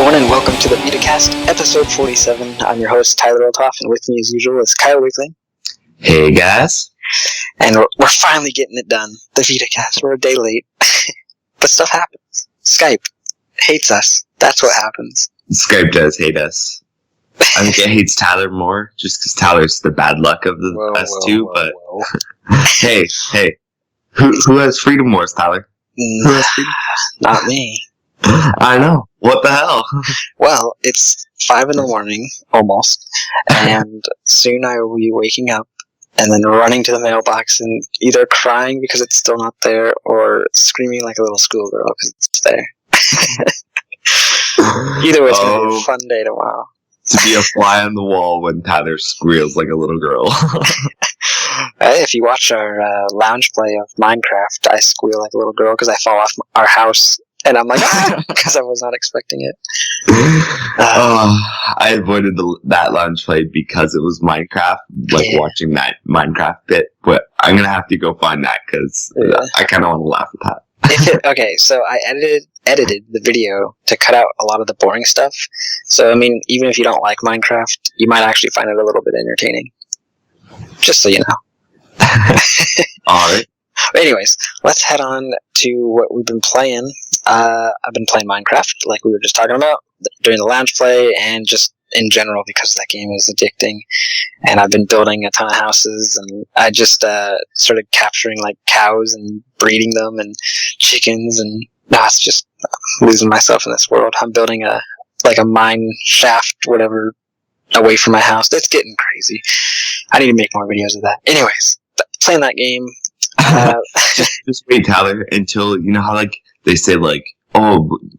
everyone, and welcome to the VitaCast, episode 47. I'm your host, Tyler Olthoff, and with me, as usual, is Kyle Weekling. Hey, guys. And we're finally getting it done. The VitaCast. We're a day late. But stuff happens. Skype hates us. That's what happens. Skype does hate us. I think it hates Tyler more, just because Tyler's the bad luck of us two, but... hey. Who has freedom wars, Tyler? Who has freedom wars? Not me. I know. What the hell? Well, it's 5 in the morning, almost, and soon I will be waking up and then running to the mailbox and either crying because it's still not there or screaming like a little schoolgirl because it's there. Either way, it's going to be a fun day tomorrow. To be a fly on the wall when Tyler squeals like a little girl. If you watch our lounge play of Minecraft, I squeal like a little girl because I fall off our house. And I'm like, because I was not expecting it. I avoided that lounge play because it was Minecraft, watching that Minecraft bit. But I'm going to have to go find that because I kind of want to laugh at that. Okay, so I edited the video to cut out a lot of the boring stuff. So, I mean, even if you don't like Minecraft, you might actually find it a little bit entertaining. Just so you know. Alright. Anyways, let's head on to what we've been playing. I've been playing Minecraft, like we were just talking about, during the lounge play, and just in general because that game is addicting. And I've been building a ton of houses, and I just started capturing like cows and breeding them, and chickens, and it's just losing myself in this world. I'm building a mine shaft, whatever, away from my house. That's getting crazy. I need to make more videos of that. Anyways, playing that game. Just wait, Tyler, until you know how they say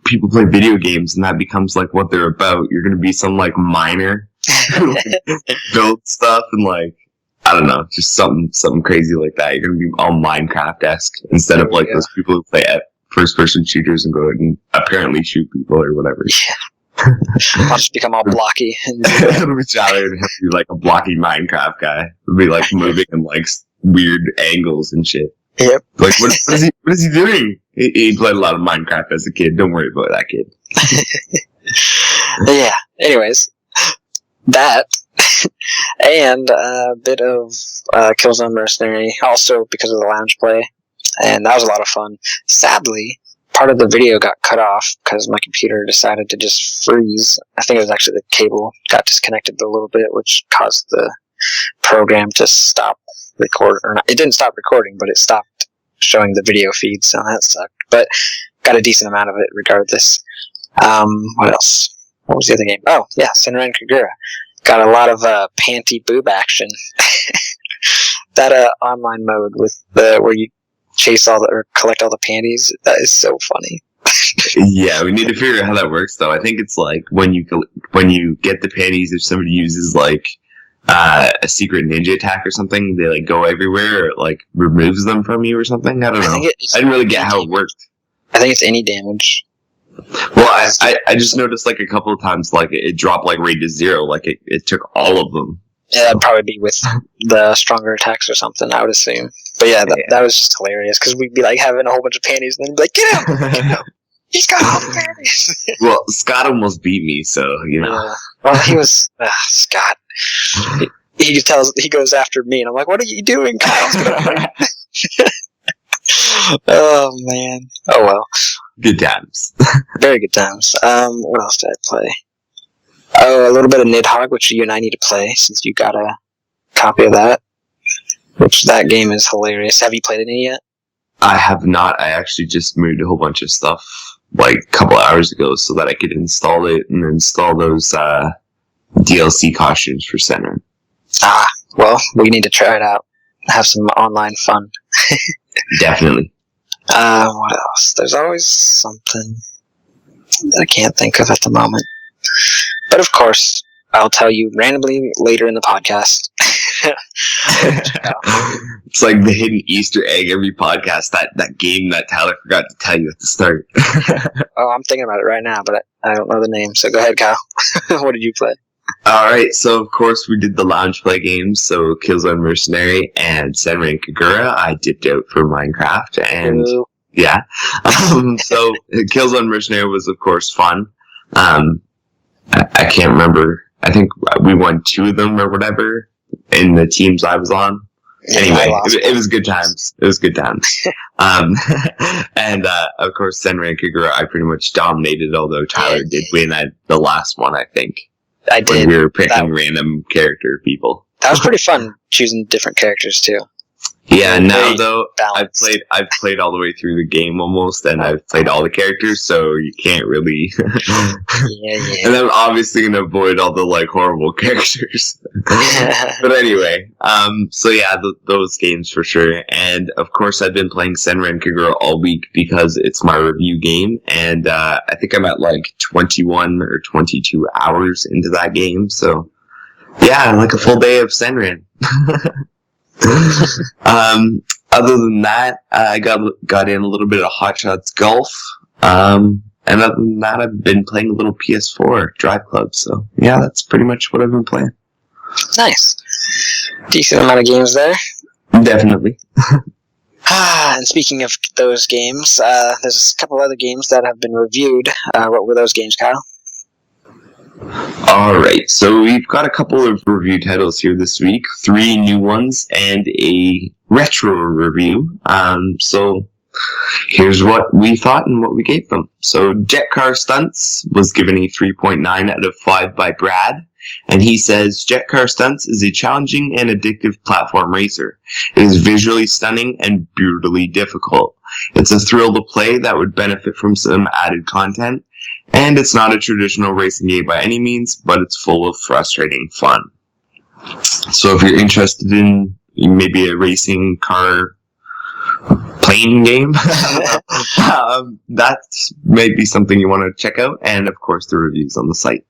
people play video games and that becomes like what they're about. You're gonna be some miner who build stuff and I don't know, just something crazy like that. You're gonna be all Minecraft-esque instead of those people who play at first-person shooters and go and apparently shoot people or whatever. Yeah. I'll just become all blocky. It'll be Tyler and he'll be a blocky Minecraft guy. It'll be moving in weird angles and shit. Yep. What is he doing? He played a lot of Minecraft as a kid. Don't worry about that kid. Yeah. Anyways, that and a bit of Killzone Mercenary, also because of the lounge play, and that was a lot of fun. Sadly, part of the video got cut off because my computer decided to just freeze. I think it was actually the cable got disconnected a little bit, which caused the program to stop it didn't stop recording, but it stopped showing the video feed, so that sucked. But got a decent amount of it regardless. What else? What was the other game? Oh, yeah, Senran and Kagura. Got a lot of panty boob action. That online mode with where you chase or collect all the panties, that is so funny. Yeah, we need to figure out how that works, though. I think it's when you get the panties, if somebody uses a secret ninja attack or something, they go everywhere or removes them from you or something. I don't know. I didn't really get how it worked. I think it's any damage. Well, I just noticed a couple of times it dropped right to zero. It took all of them. Yeah, that'd probably be with the stronger attacks or something, I would assume. But yeah, that was just hilarious because we'd be having a whole bunch of panties and then be get him! Get him! He's got all the panties! Well, Scott almost beat me, so, you know. Yeah. Well, he was... Scott. He goes after me, and I'm like, what are you doing, Kyle? Oh, man. Oh, well. Good times. Very good times. What else did I play? Oh, a little bit of Nidhogg, which you and I need to play, since you got a copy of that. Which, that game is hilarious. Have you played any yet? I have not. I actually just moved a whole bunch of stuff a couple of hours ago so that I could install it and install those DLC costumes for Senran. Well, we need to try it out. Have some online fun. Definitely. What else? There's always something that I can't think of at the moment. But of course, I'll tell you randomly later in the podcast. It's like the hidden Easter egg every podcast, that game that Tyler forgot to tell you at the start. Oh, I'm thinking about it right now, but I don't know the name, so go ahead, Kyle. What did you play? Alright, so of course we did the lounge play games, so Killzone Mercenary and Senran and Kagura. I dipped out for Minecraft, and yeah. So Killzone Mercenary was of course fun. I can't remember. I think we won 2 of them or whatever in the teams I was on. Anyway, it was good times. It was good times. And of course, Senran Kagura, I pretty much dominated, although Tyler did win at the last one, I think. I did. When we were picking random character people. That was pretty fun, choosing different characters, too. Yeah, now though, I've played all the way through the game almost, and I've played all the characters, so you can't really. Yeah. And I'm obviously gonna avoid all the like horrible characters. But anyway, so yeah, those games for sure, and of course I've been playing Senran Kagura all week because it's my review game, and I think I'm at like 21 or 22 hours into that game, so yeah, like a full day of Senran. Other than that, I got in a little bit of Hot Shots Golf. And other than that, I've been playing a little PS4 Drive Club. So yeah, that's pretty much what I've been playing. Nice. Decent amount of games there. Definitely. And speaking of those games, there's a couple other games that have been reviewed. What were those games, Kyle? Alright, so we've got a couple of review titles here this week, 3 new ones, and a retro review. So here's what we thought and what we gave them. So Jet Car Stunts was given a 3.9 out of 5 by Brad, and he says, Jet Car Stunts is a challenging and addictive platform racer. It is visually stunning and brutally difficult. It's a thrill to play that would benefit from some added content. And it's not a traditional racing game by any means, but it's full of frustrating fun. So if you're interested in maybe a racing car plane game, that's maybe something you want to check out. And of course, the reviews on the site.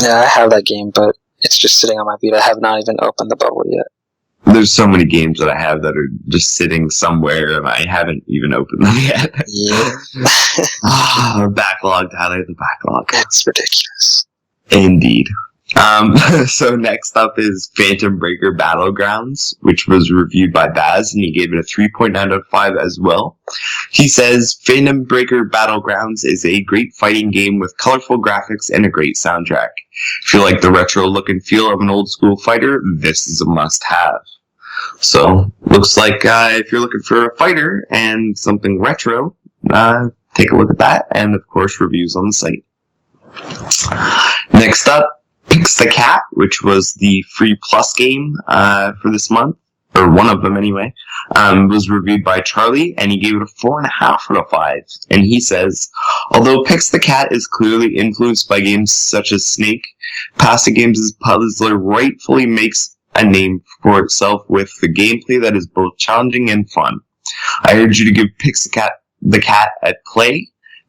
Yeah, I have that game, but it's just sitting on my Vita. I have not even opened the bubble yet. There's so many games that I have that are just sitting somewhere, and I haven't even opened them yet. Yeah. Our backlog, Tyler, the backlog. It's ridiculous. Indeed. So next up is Phantom Breaker Battlegrounds, which was reviewed by Baz, and he gave it a 3.9 out of 5 as well. He says, Phantom Breaker Battlegrounds is a great fighting game with colorful graphics and a great soundtrack. If you like the retro look and feel of an old school fighter, this is a must-have. So, looks like if you're looking for a fighter and something retro, take a look at that, and of course, reviews on the site. Next up, Pix the Cat, which was the free plus game for this month, or one of them anyway, was reviewed by Charlie, and he gave it a 4.5 out of 5. And he says, although Pix the Cat is clearly influenced by games such as Snake, Pasta Games' puzzler rightfully makes a name for itself with the gameplay that is both challenging and fun. I urge you to give Pix the Cat a play.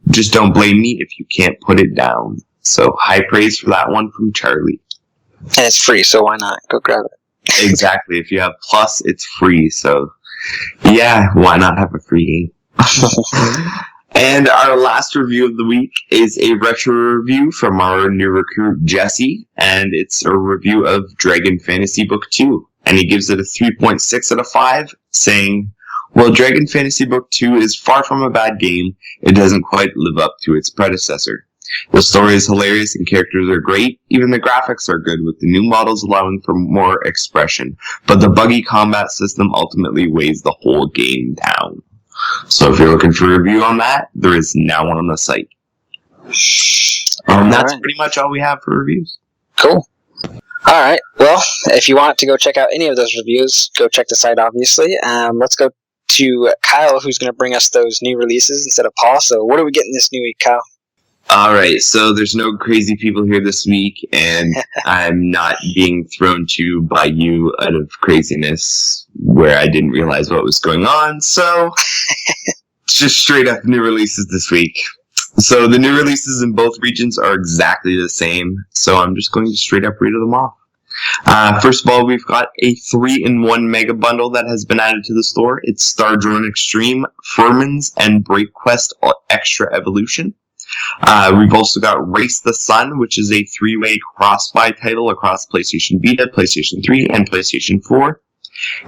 Just don't blame me if you can't put it down. So high praise for that one from Charlie. And it's free, so why not? Go grab it. Exactly. If you have Plus, it's free. So yeah, why not have a free game? And our last review of the week is a retro review from our new recruit, Jesse, and it's a review of Dragon Fantasy Book 2. And he gives it a 3.6 out of 5, saying, while Dragon Fantasy Book 2 is far from a bad game, it doesn't quite live up to its predecessor. The story is hilarious and characters are great. Even the graphics are good, with the new models allowing for more expression. But the buggy combat system ultimately weighs the whole game down. So if you're looking for a review on that, there is now one on the site. And that's pretty much all we have for reviews. Cool. Alright, well, if you want to go check out any of those reviews, go check the site, obviously. Let's go to Kyle, who's going to bring us those new releases instead of Paul. So what are we getting this new week, Kyle? Alright, so there's no crazy people here this week, and I'm not being thrown to by you out of craziness where I didn't realize what was going on, so just straight up new releases this week. So the new releases in both regions are exactly the same, so I'm just going to straight up read them off. First of all, we've got a 3-in-1 mega bundle that has been added to the store. It's Star Drone Extreme, Furman's, and Break Quest Extra Evolution. We've also got Race the Sun, which is a 3-way cross-buy title across PlayStation Vita, PlayStation 3, and PlayStation 4.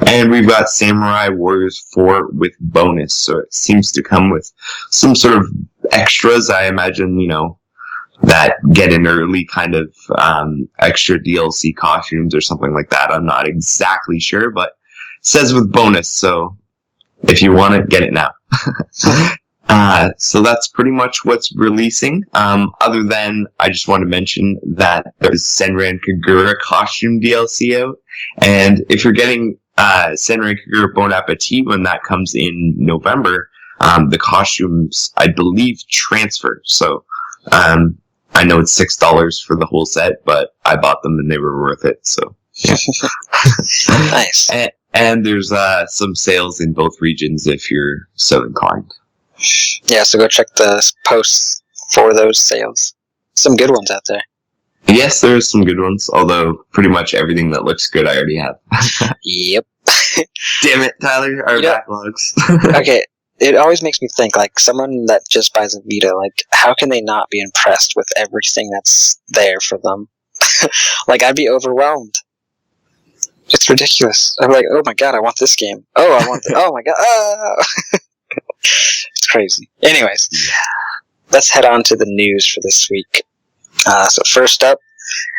And we've got Samurai Warriors 4 with bonus, so it seems to come with some sort of extras. I imagine, that get an early kind of extra DLC costumes or something like that. I'm not exactly sure, but it says with bonus, so if you want it, get it now. So that's pretty much what's releasing. Other than, I just want to mention that there's Senran Kagura costume DLC out, and if you're getting Senran Kagura Bon Appetit when that comes in November, the costumes, I believe, transfer. So, I know it's $6 for the whole set, but I bought them and they were worth it. So, yeah. Nice. And there's some sales in both regions if you're so inclined. Yeah, so go check the posts for those sales. Some good ones out there. Yes, there's some good ones, although pretty much everything that looks good I already have. Yep. Damn it, Tyler, our backlogs. Okay, it always makes me think, like, someone that just buys a Vita, like, how can they not be impressed with everything that's there for them? Like, I'd be overwhelmed. It's ridiculous. I'm like, oh my god, I want this game. Oh, I want oh my god. Oh. It's crazy. Anyways, let's head on to the news for this week. So first up,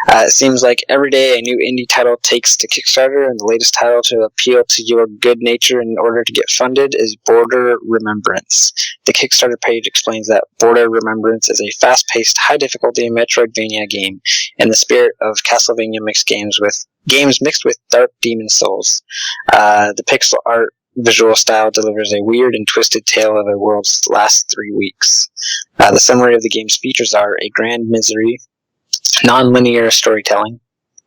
it seems like every day a new indie title takes to Kickstarter, and the latest title to appeal to your good nature in order to get funded is Border Remembrance. The Kickstarter page explains that Border Remembrance is a fast-paced, high-difficulty Metroidvania game in the spirit of Castlevania mixed games mixed with Dark Demon Souls. The pixel art visual style delivers a weird and twisted tale of a world's last 3 weeks. The summary of the game's features are a grand misery, non-linear storytelling,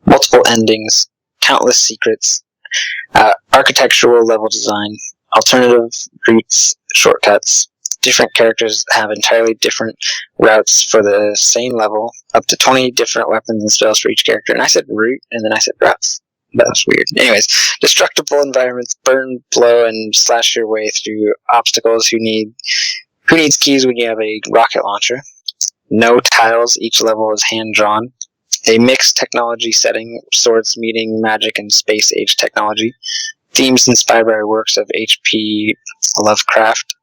multiple endings, countless secrets, architectural level design, alternative routes, shortcuts. Different characters have entirely different routes for the same level, up to 20 different weapons and spells for each character. And I said route, and then I said routes. That was weird. Anyways, destructible environments burn, blow, and slash your way through obstacles. Who needs keys when you have a rocket launcher? No tiles, each level is hand-drawn. A mixed technology setting, swords meeting magic and space-age technology. Themes inspired by works of H.P. Lovecraft.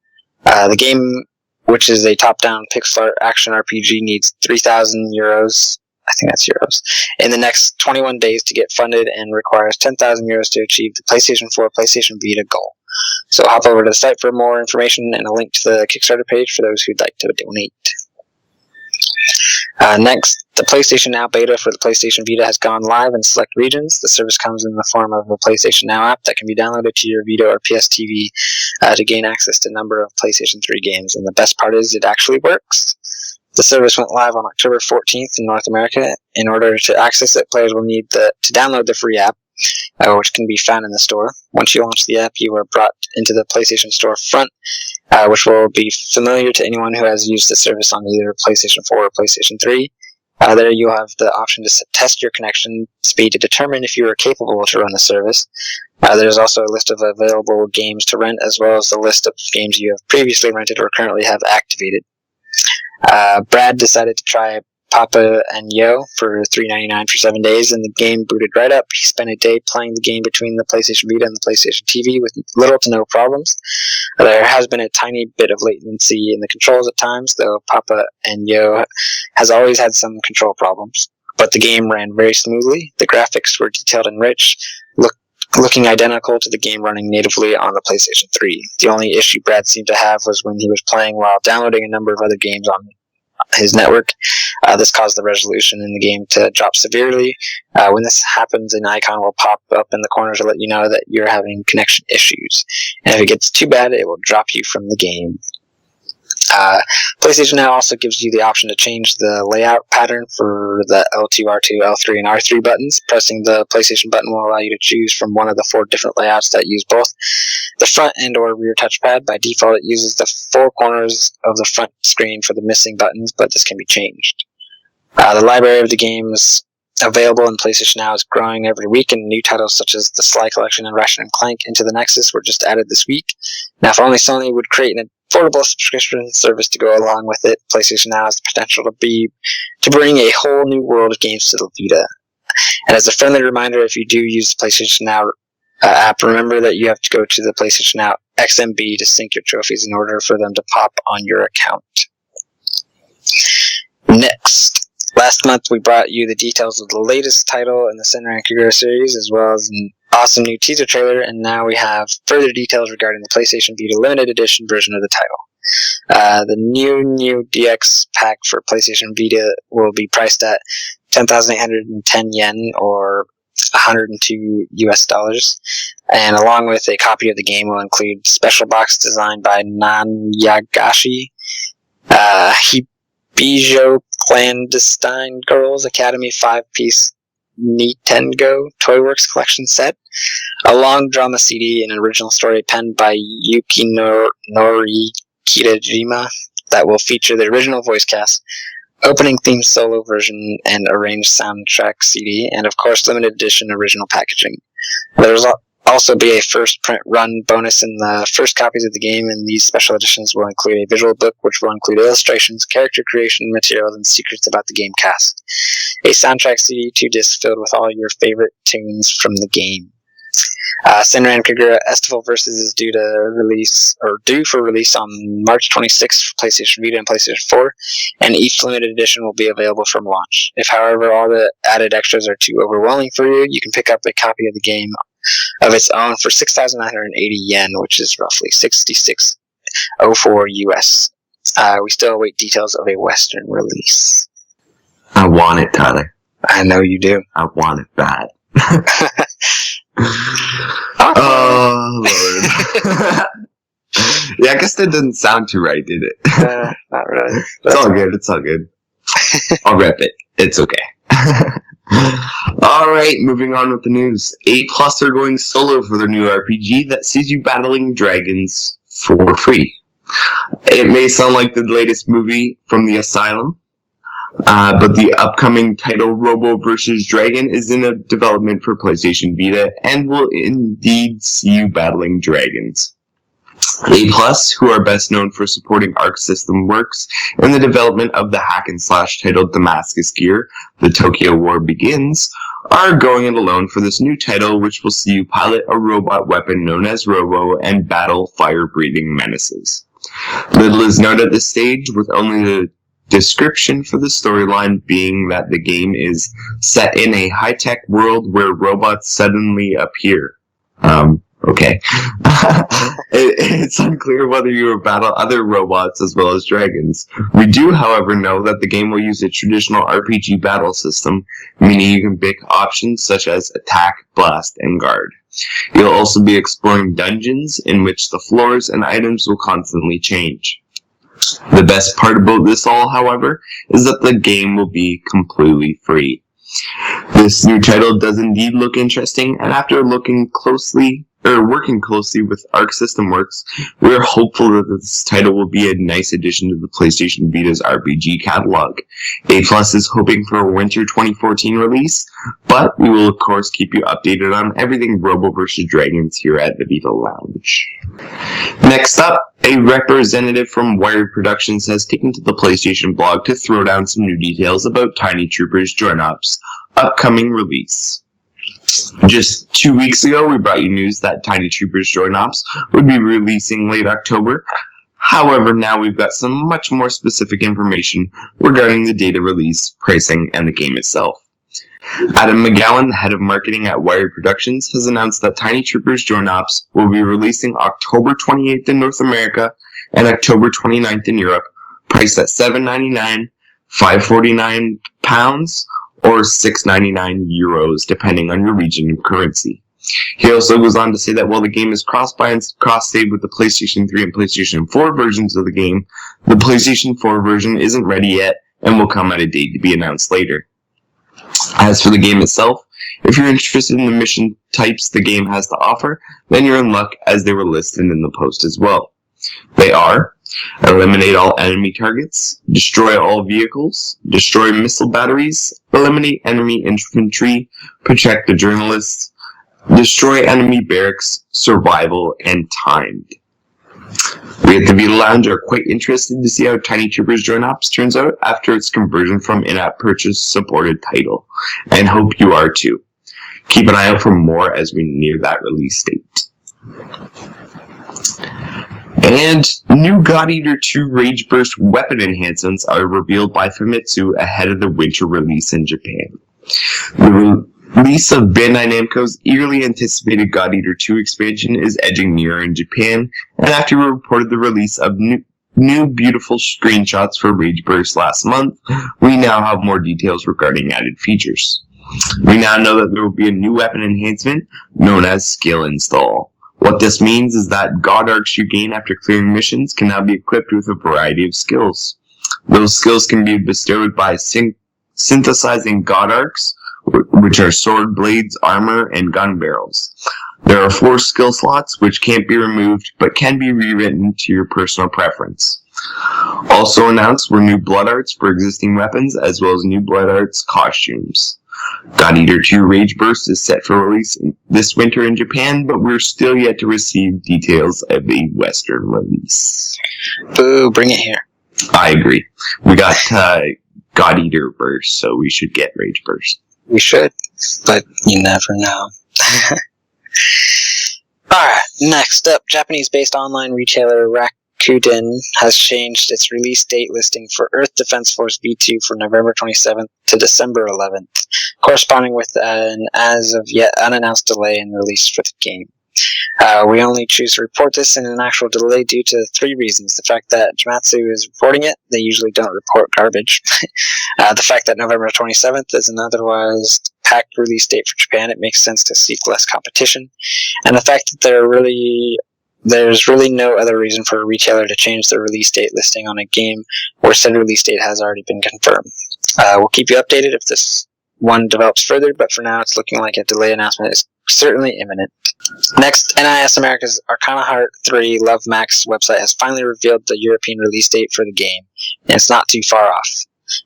The game, which is a top-down pixel art action RPG, needs 3,000 euros. I think that's euros. In the next 21 days to get funded, and requires 10,000 euros to achieve the PlayStation 4, PlayStation Vita goal. So hop over to the site for more information and a link to the Kickstarter page for those who'd like to donate. Next, the PlayStation Now beta for the PlayStation Vita has gone live in select regions. The service comes in the form of a PlayStation Now app that can be downloaded to your Vita or PS TV to gain access to a number of PlayStation 3 games. And the best part is it actually works. The service went live on October 14th in North America. In order to access it, players will need to download the free app, which can be found in the store. Once you launch the app, you are brought into the PlayStation Store front, which will be familiar to anyone who has used the service on either PlayStation 4 or PlayStation 3. There you'll have the option to test your connection speed to determine if you are capable to run the service. There's also a list of available games to rent, as well as the list of games you have previously rented or currently have activated. Brad decided to try Papa and Yo for $3.99 for 7 days, and the game booted right up. He spent a day playing the game between the PlayStation Vita and the PlayStation TV with little to no problems. There has been a tiny bit of latency in the controls at times, though Papa and Yo has always had some control problems. But the game ran very smoothly. The graphics were detailed and rich, looking identical to the game running natively on the PlayStation 3. The only issue Brad seemed to have was when he was playing while downloading a number of other games on his network. This caused the resolution in the game to drop severely. When this happens, an icon will pop up in the corner to let you know that you're having connection issues. And if it gets too bad, it will drop you from the game. PlayStation Now also gives you the option to change the layout pattern for the L2, R2, L3, and R3 buttons. Pressing the PlayStation button will allow you to choose from one of the 4 different layouts that use both the front and or rear touchpad. By default, it uses the 4 corners of the front screen for the missing buttons, but this can be changed. The library of the games available in PlayStation Now is growing every week, and new titles such as the Sly Collection and Ratchet & Clank Into the Nexus were just added this week. Now, if only Sony would create an affordable subscription service to go along with it, PlayStation Now has the potential to bring a whole new world of games to the Vita. And as a friendly reminder, if you do use the PlayStation Now app, remember that you have to go to the PlayStation Now XMB to sync your trophies in order for them to pop on your account. Next, last month we brought you the details of the latest title in the Senran Kagura series, as well as an awesome new teaser trailer, and now we have further details regarding the PlayStation Vita limited edition version of the title. The new DX pack for PlayStation Vita will be priced at 10,810 yen, or $102 US, and along with a copy of the game will include special box designed by Nan Yagashi, Hibijo Clandestine Girls Academy 5-piece Nintendo Toyworks collection set, a long drama CD, and an original story penned by Yukinori Kitajima that will feature the original voice cast, opening theme solo version, and arranged soundtrack CD, and of course limited edition original packaging. There's also be a first print run bonus in the first copies of the game, and these special editions will include a visual book which will include illustrations, character creation materials, and secrets about the game cast. A soundtrack CD, 2 discs filled with all your favorite tunes from the game. Senran Kagura Estival Versus is due for release on March 26th for PlayStation Vita and PlayStation 4, and each limited edition will be available from launch. If, however, all the added extras are too overwhelming for you, you can pick up a copy of the game of its own for 6,980 yen, which is roughly $66.04 US. We still await details of a Western release. I want it, Tyler. I know you do. I want it bad. Awesome. Oh, Lord. Yeah, I guess that didn't sound too right, did it? Not really. It's all good. It's all good. I'll rep it. It's okay. Alright, moving on with the news. A+ are going solo for their new RPG that sees you battling dragons for free. It may sound like the latest movie from the Asylum, but the upcoming title Robo vs. Dragon is in a development for PlayStation Vita and will indeed see you battling dragons. A+, who are best known for supporting Arc System Works in the development of the hack-and-slash titled Damascus Gear, The Tokyo War Begins, are going it alone for this new title, which will see you pilot a robot weapon known as Robo and battle fire-breathing menaces. Little is known at this stage, with only the description for the storyline being that the game is set in a high-tech world where robots suddenly appear. Okay. It's unclear whether you will battle other robots as well as dragons. We do, however, know that the game will use a traditional RPG battle system, meaning you can pick options such as attack, blast, and guard. You'll also be exploring dungeons in which the floors and items will constantly change. The best part about this all, however, is that the game will be completely free. This new title does indeed look interesting, and after working closely with Arc System Works, we are hopeful that this title will be a nice addition to the PlayStation Vita's RPG catalog. A+ is hoping for a winter 2014 release, but we will of course keep you updated on everything Robo vs. Dragons here at the Vita Lounge. Next up, a representative from Wired Productions has taken to the PlayStation blog to throw down some new details about Tiny Troopers Join Up's upcoming release. Just 2 weeks ago, we brought you news that Tiny Troopers Join Ops would be releasing late October. However, now we've got some much more specific information regarding the date of release, pricing, and the game itself. Adam McGowan, the head of marketing at Wired Productions, has announced that Tiny Troopers Join Ops will be releasing October 28th in North America and October 29th in Europe, priced at $7.99, £5.49, or €6.99, depending on your region and currency. He also goes on to say that while the game is cross-buy and cross-save with the PlayStation 3 and PlayStation 4 versions of the game, the PlayStation 4 version isn't ready yet and will come at a date to be announced later. As for the game itself, if you're interested in the mission types the game has to offer, then you're in luck, as they were listed in the post as well. They are: eliminate all enemy targets, destroy all vehicles, destroy missile batteries, eliminate enemy infantry, protect the journalists, destroy enemy barracks, survival, and timed. We at the Vita Lounge are quite interested to see how Tiny Troopers Join Ops turns out after its conversion from in-app purchase supported title, and hope you are too. Keep an eye out for more as we near that release date. And new God Eater 2 Rage Burst weapon enhancements are revealed by Famitsu ahead of the winter release in Japan. The release of Bandai Namco's eagerly anticipated God Eater 2 expansion is edging nearer in Japan, and after we reported the release of new beautiful screenshots for Rage Burst last month, we now have more details regarding added features. We now know that there will be a new weapon enhancement known as Skill Install. What this means is that God Arcs you gain after clearing missions can now be equipped with a variety of skills. Those skills can be bestowed by synthesizing God Arcs, which are sword blades, armor, and gun barrels. There are 4 skill slots which can't be removed but can be rewritten to your personal preference. Also announced were new blood arts for existing weapons as well as new blood arts costumes. God Eater 2 Rage Burst is set for release this winter in Japan, but we're still yet to receive details of a Western release. Boo, bring it here. I agree. We got God Eater Burst, so we should get Rage Burst. We should, but you never know. Alright, next up, Japanese-based online retailer Rakuten has changed its release date listing for Earth Defense Force V2 for November 27th to December 11th, corresponding with an as of yet unannounced delay in release for the game. We only choose to report this in an actual delay due to 3 reasons. The fact that Jamatsu is reporting it, they usually don't report garbage. The fact that November 27th is an otherwise packed release date for Japan, it makes sense to seek less competition. And the fact that there's really no other reason for a retailer to change their release date listing on a game where said release date has already been confirmed. We'll keep you updated if this one develops further, but for now it's looking like a delay announcement is certainly imminent. Next, NIS America's Arcana Heart 3 Love Max website has finally revealed the European release date for the game, and it's not too far off.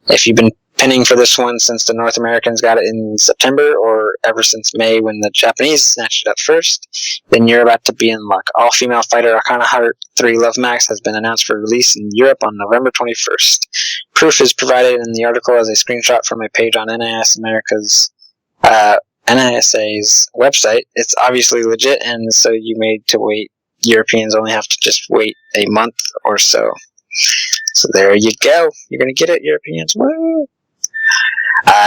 If you've been pinning for this one since the North Americans got it in September, or ever since May when the Japanese snatched it up first, then you're about to be in luck. All-female fighter Arcana Heart 3 Love Max has been announced for release in Europe on November 21st. Proof is provided in the article as a screenshot from a page on NIS America's NISA's website. It's obviously legit, and so you made to wait. Europeans only have to just wait a month or so. So there you go. You're going to get it, Europeans. Woo!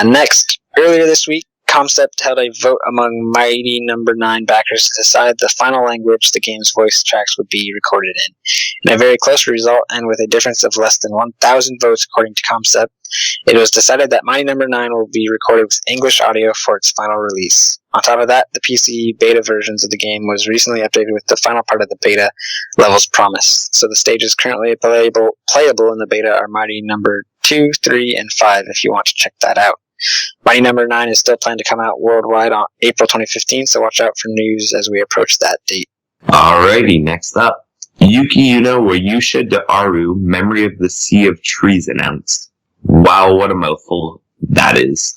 Next, earlier this week, Concept held a vote among Mighty Number 9 backers to decide the final language the game's voice tracks would be recorded in. In a very close result, and with a difference of less than 1,000 votes according to Concept, it was decided that Mighty Number 9 will be recorded with English audio for its final release. On top of that, the PC beta versions of the game was recently updated with the final part of the beta levels promised. So the stages currently playable in the beta are Mighty Number 2, 3, and 5 if you want to check that out. Mighty Number 9 is still planned to come out worldwide on April 2015, so watch out for news as we approach that date. Alrighty, next up. Yuki Yuno wa Yusha de Aru, Memory of the Sea of Trees announced. Wow, what a mouthful that is.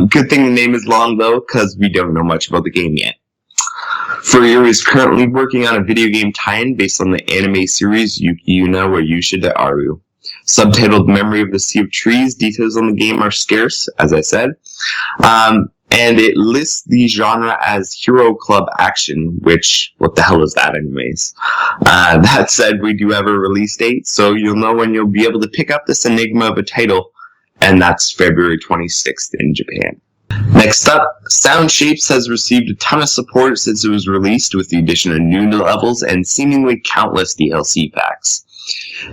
Good thing the name is long, though, because we don't know much about the game yet. Furrier is currently working on a video game tie-in based on the anime series Yuki Yuno wa Yusha de Aru. Subtitled Memory of the Sea of Trees, details on the game are scarce, as I said. And it lists the genre as Hero Club Action, which, what the hell is that anyways? That said, we do have a release date, so you'll know when you'll be able to pick up this enigma of a title, and that's February 26th in Japan. Next up, Sound Shapes has received a ton of support since it was released with the addition of new levels and seemingly countless DLC packs.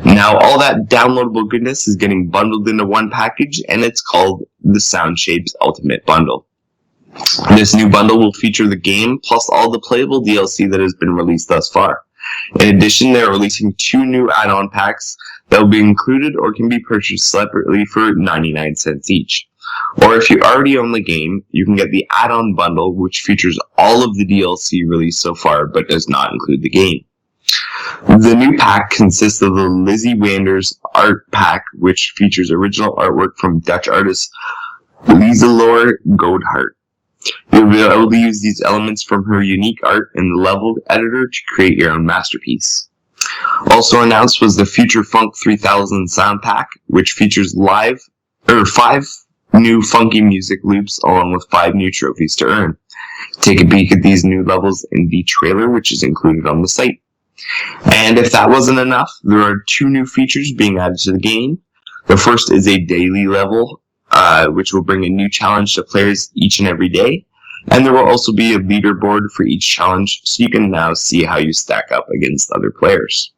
Now all that downloadable goodness is getting bundled into one package, and it's called the Sound Shapes Ultimate Bundle. This new bundle will feature the game plus all the playable DLC that has been released thus far. In addition, they're releasing 2 new add-on packs that will be included or can be purchased separately for 99 cents each. Or if you already own the game, you can get the add-on bundle, which features all of the DLC released so far but does not include the game. The new pack consists of the Lizzie Wanders art pack, which features original artwork from Dutch artist Lieselore Godhart. You'll be able to use these elements from her unique art in the level editor to create your own masterpiece. Also announced was the Future Funk 3000 sound pack, which features 5 new funky music loops along with 5 new trophies to earn. Take a peek at these new levels in the trailer, which is included on the site. And if that wasn't enough, there are 2 new features being added to the game. The first is a daily level, which will bring a new challenge to players each and every day. And there will also be a leaderboard for each challenge, so you can now see how you stack up against other players.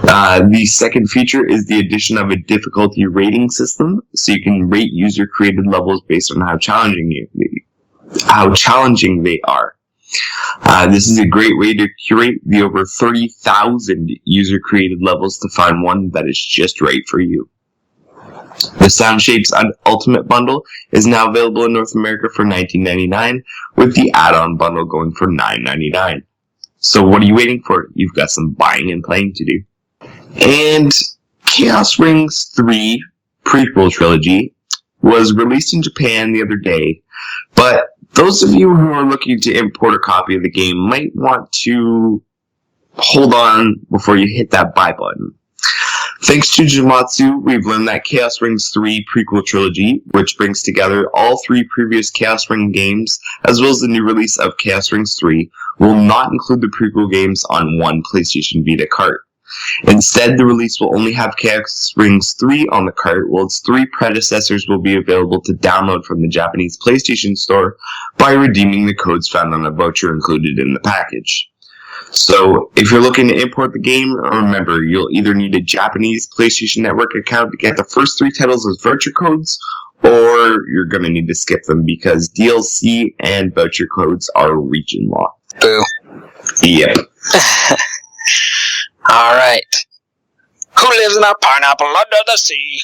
The second feature is the addition of a difficulty rating system, so you can rate user-created levels based on how challenging they are. This is a great way to curate the over 30,000 user-created levels to find one that is just right for you. The Soundshapes Ultimate Bundle is now available in North America for $19.99, with the add-on bundle going for $9.99. So what are you waiting for? You've got some buying and playing to do. And Chaos Rings 3 prequel trilogy was released in Japan the other day, but those of you who are looking to import a copy of the game might want to hold on before you hit that buy button. Thanks to Jamatsu, we've learned that Chaos Rings 3 prequel trilogy, which brings together all 3 previous Chaos Ring games, as well as the new release of Chaos Rings 3, will not include the prequel games on one PlayStation Vita cart. Instead, the release will only have Chaos Rings 3 on the cart, while its 3 predecessors will be available to download from the Japanese PlayStation Store by redeeming the codes found on a voucher included in the package. So, if you're looking to import the game, remember, you'll either need a Japanese PlayStation Network account to get the first 3 titles as voucher codes, or you're going to need to skip them because DLC and voucher codes are region locked. Boo. Yep. Alright. Who lives in a pineapple under the sea?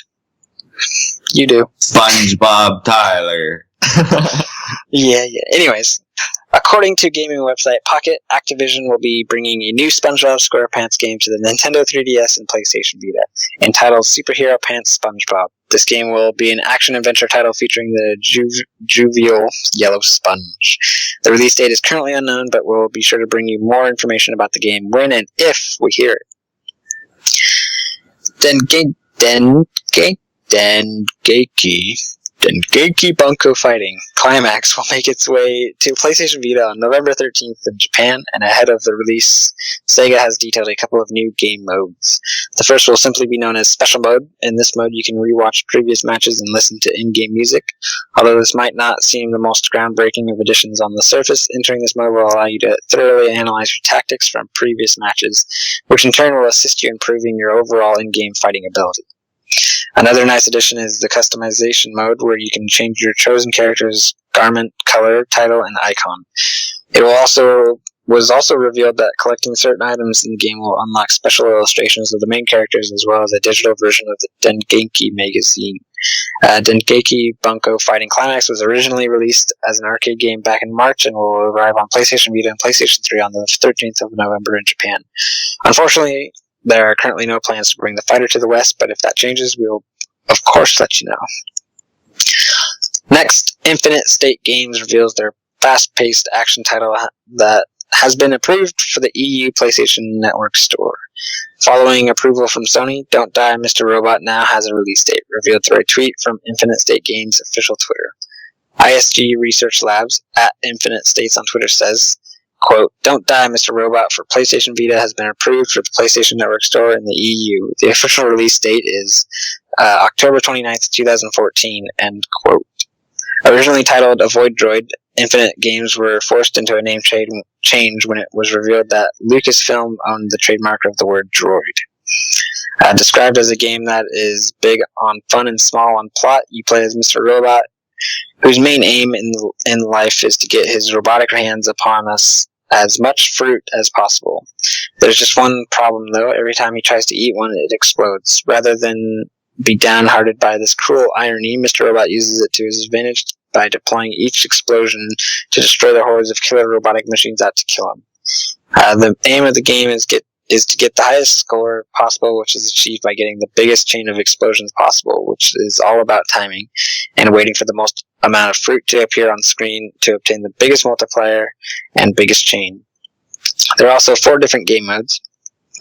You do. SpongeBob Tyler. Yeah. Anyways, according to gaming website Pocket, Activision will be bringing a new SpongeBob SquarePants game to the Nintendo 3DS and PlayStation Vita, entitled Superhero Pants SpongeBob. This game will be an action-adventure title featuring the jovial yellow sponge. The release date is currently unknown, but we'll be sure to bring you more information about the game when and if we hear it. Dengeki Bunko Fighting Climax will make its way to PlayStation Vita on November 13th in Japan, and ahead of the release, Sega has detailed a couple of new game modes. The first will simply be known as Special Mode. In this mode, you can rewatch previous matches and listen to in-game music. Although this might not seem the most groundbreaking of additions on the surface, entering this mode will allow you to thoroughly analyze your tactics from previous matches, which in turn will assist you in improving your overall in-game fighting ability. Another nice addition is the customization mode, where you can change your chosen character's garment, color, title, and icon. It was also revealed that collecting certain items in the game will unlock special illustrations of the main characters, as well as a digital version of the Dengeki magazine. Dengeki Bunko Fighting Climax was originally released as an arcade game back in March and will arrive on PlayStation Vita and PlayStation 3 on the 13th of November in Japan. Unfortunately, there are currently no plans to bring the fighter to the West, but if that changes, we'll, of course, let you know. Next, Infinite State Games reveals their fast-paced action title that has been approved for the EU PlayStation Network store. Following approval from Sony, Don't Die, Mr. Robot now has a release date, revealed through a tweet from Infinite State Games' official Twitter. ISG Research Labs, at Infinite States on Twitter, says, quote, Don't Die, Mr. Robot for PlayStation Vita has been approved for the PlayStation Network store in the EU. The official release date is October 29th, 2014, end quote. Originally titled Avoid Droid, Infinite Games were forced into a name change when it was revealed that Lucasfilm owned the trademark of the word droid. Described as a game that is big on fun and small on plot, you play as Mr. Robot, whose main aim in life is to get his robotic hands upon us as much fruit as possible. There's just one problem, though. Every time he tries to eat one, it explodes. Rather than be downhearted by this cruel irony, Mr. Robot uses it to his advantage by deploying each explosion to destroy the hordes of killer robotic machines out to kill him. The aim of the game is to get the highest score possible, which is achieved by getting the biggest chain of explosions possible, which is all about timing, and waiting for the most amount of fruit to appear on screen to obtain the biggest multiplier and biggest chain. There are also 4 different game modes.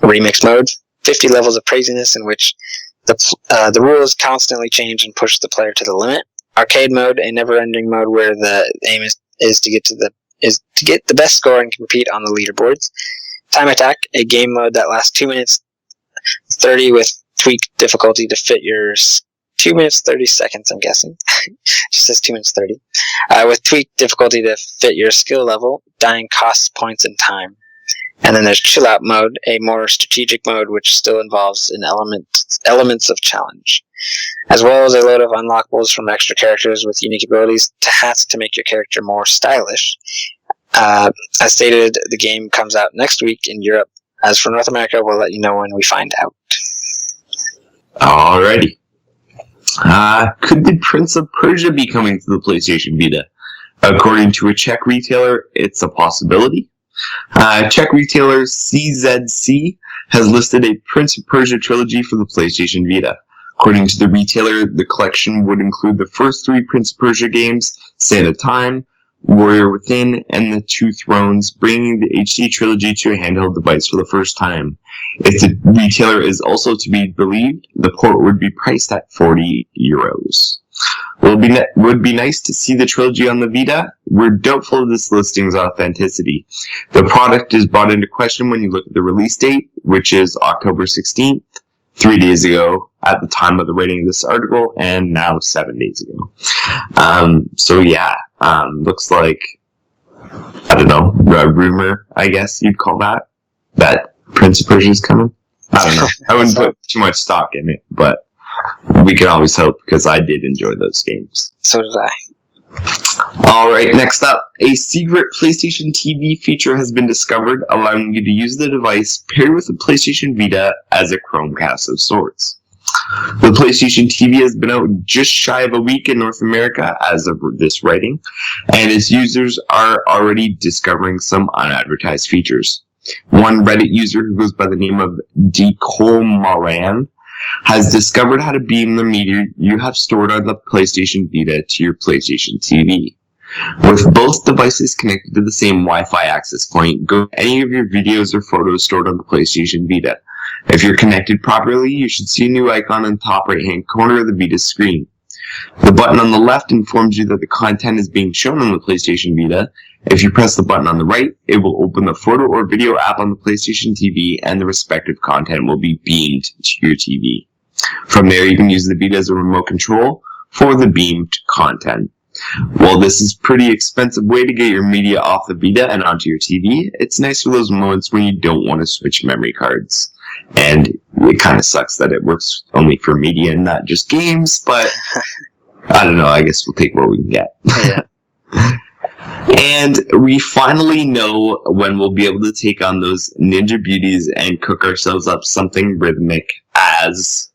Remix mode, 50 levels of craziness in which the rules constantly change and push the player to the limit. Arcade mode, a never-ending mode where the aim is to get the best score and compete on the leaderboards. Time Attack, a game mode that lasts 2 minutes 30 with tweaked difficulty to fit your 2 minutes 30 seconds, I'm guessing. Just says 2 minutes 30. With tweaked difficulty to fit your skill level, dying costs points and time. And then there's Chill Out mode, a more strategic mode which still involves an elements of challenge, as well as a load of unlockables from extra characters with unique abilities to hats to make your character more stylish. As stated, the game comes out next week in Europe. As for North America, we'll let you know when we find out. Alrighty. Could the Prince of Persia be coming to the PlayStation Vita? According to a Czech retailer, it's a possibility. Czech retailer CZC has listed a Prince of Persia trilogy for the PlayStation Vita. According to the retailer, the collection would include the first 3 Prince of Persia games, Sand of Time, Warrior Within, and The Two Thrones, bringing the HD trilogy to a handheld device for the first time. If the retailer is also to be believed, the port would be priced at €40. Would be nice to see the trilogy on the Vita. We're doubtful of this listing's authenticity. The product is brought into question when you look at the release date, which is October 16th, 3 days ago at the time of the writing of this article, and now 7 days ago. Looks like, I don't know, a rumor, I guess you'd call that Prince of Persia is coming. I don't know. I wouldn't put too much stock in it, but we can always hope, because I did enjoy those games. So did I. Alright, next up, a secret PlayStation TV feature has been discovered, allowing you to use the device paired with the PlayStation Vita as a Chromecast of sorts. The PlayStation TV has been out just shy of a week in North America as of this writing, and its users are already discovering some unadvertised features. One Reddit user who goes by the name of Decolmaran has discovered how to beam the media you have stored on the PlayStation Vita to your PlayStation TV. With both devices connected to the same Wi-Fi access point, go to any of your videos or photos stored on the PlayStation Vita. If you're connected properly, you should see a new icon in the top right-hand corner of the Vita screen. The button on the left informs you that the content is being shown on the PlayStation Vita. If you press the button on the right, it will open the photo or video app on the PlayStation TV, and the respective content will be beamed to your TV. From there, you can use the Vita as a remote control for the beamed content. While this is a pretty expensive way to get your media off the Vita and onto your TV, it's nice for those moments when you don't want to switch memory cards. And it kind of sucks that it works only for media and not just games, but I don't know, I guess we'll take what we can get. Yeah. And we finally know when we'll be able to take on those ninja beauties and cook ourselves up something rhythmic, as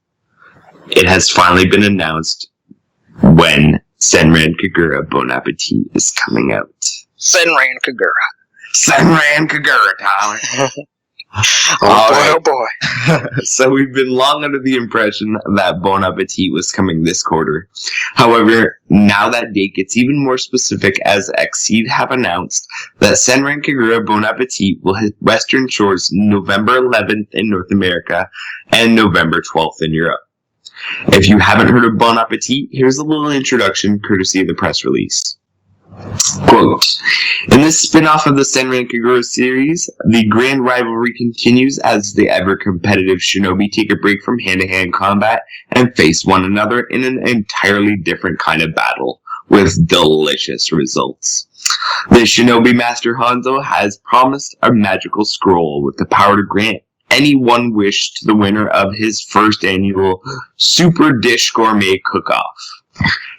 it has finally been announced when Senran Kagura Bon Appetit is coming out. Senran Kagura. Senran Kagura, Tyler. Oh boy. So we've been long under the impression that Bon Appetit was coming this quarter. However, now that date gets even more specific, as Exceed have announced that Senran Kagura Bon Appetit will hit Western Shores November 11th in North America and November 12th in Europe. If you haven't heard of Bon Appetit, here's a little introduction courtesy of the press release. Quote, in this spin-off of the Senran Kagura series, the grand rivalry continues as the ever-competitive shinobi take a break from hand-to-hand combat and face one another in an entirely different kind of battle, with delicious results. The shinobi master Hanzo has promised a magical scroll with the power to grant any one wish to the winner of his first annual Super Dish Gourmet Cook-Off.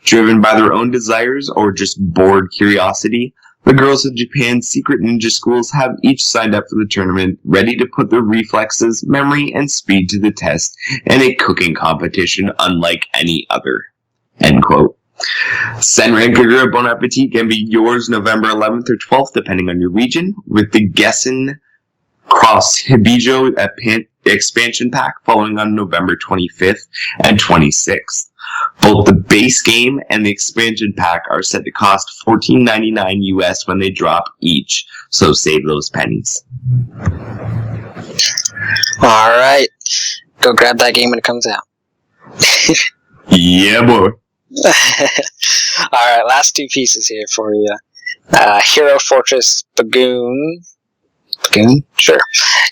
Driven by their own desires or just bored curiosity, the girls of Japan's secret ninja schools have each signed up for the tournament, ready to put their reflexes, memory, and speed to the test in a cooking competition unlike any other. End quote. Senran Kagura Bon Appetit can be yours November 11th or 12th, depending on your region, with the Gessen Cross Hibijo expansion pack following on November 25th and 26th. Both the base game and the expansion pack are set to cost $14.99 US when they drop each, so save those pennies. Alright. Go grab that game when it comes out. Yeah, boy. Alright, last two pieces here for you. Hero Fortress Bagoon Lagoon? Sure.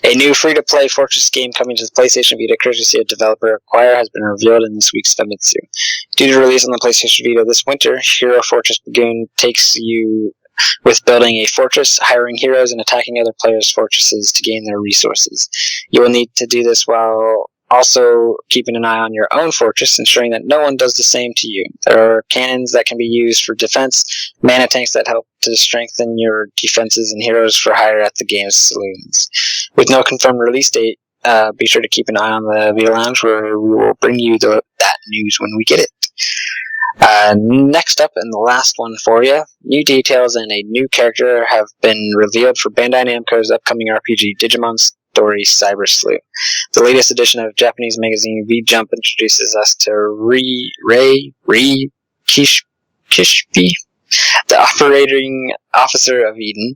A new free-to-play Fortress game coming to the PlayStation Vita, courtesy of developer Acquire, has been revealed in this week's Famitsu. Due to release on the PlayStation Vita this winter, Hero Fortress Lagoon takes you with building a fortress, hiring heroes, and attacking other players' fortresses to gain their resources. You will need to do this while also keeping an eye on your own fortress, ensuring that no one does the same to you. There are cannons that can be used for defense, mana tanks that help to strengthen your defenses, and heroes for hire at the game's saloons. With no confirmed release date, be sure to keep an eye on the Vita Lounge, where we will bring you that news when we get it. Next up, and the last one for you, new details and a new character have been revealed for Bandai Namco's upcoming RPG Digimon Story Cyber Sleuth. The latest edition of Japanese magazine V-Jump introduces us to Rei Kishpi, the operating officer of Eden,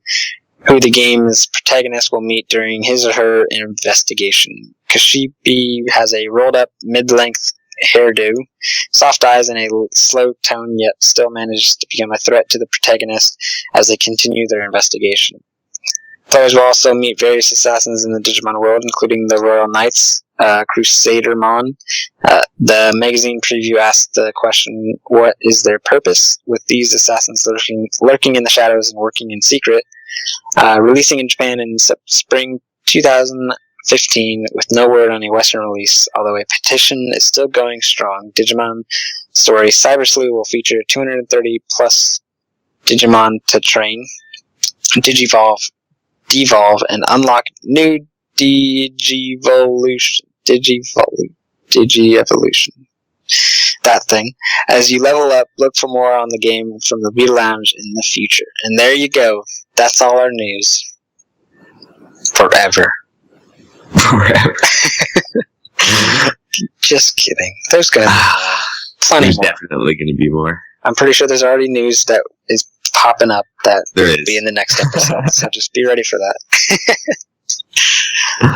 who the game's protagonist will meet during his or her investigation. Kishpi has a rolled-up, mid-length hairdo, soft eyes, and a slow tone, yet still manages to become a threat to the protagonist as they continue their investigation. Players will also meet various assassins in the Digimon world, including the Royal Knights, Crusadermon. The magazine preview asked the question, what is their purpose? With these assassins lurking in the shadows and working in secret. Releasing in Japan in spring 2015 with no word on a Western release, although a petition is still going strong. Digimon Story Cyber Sleuth will feature 230 plus Digimon to train, devolve, and unlock new Digievolution. That thing. As you level up, look for more on the game from the Vita Lounge in the future. And there you go. That's all our news. Forever. Just kidding. There's gonna be plenty There's more. definitely going to be more. I'm pretty sure there's already news that is popping up that There will is. be in the next episode. So just be ready for that.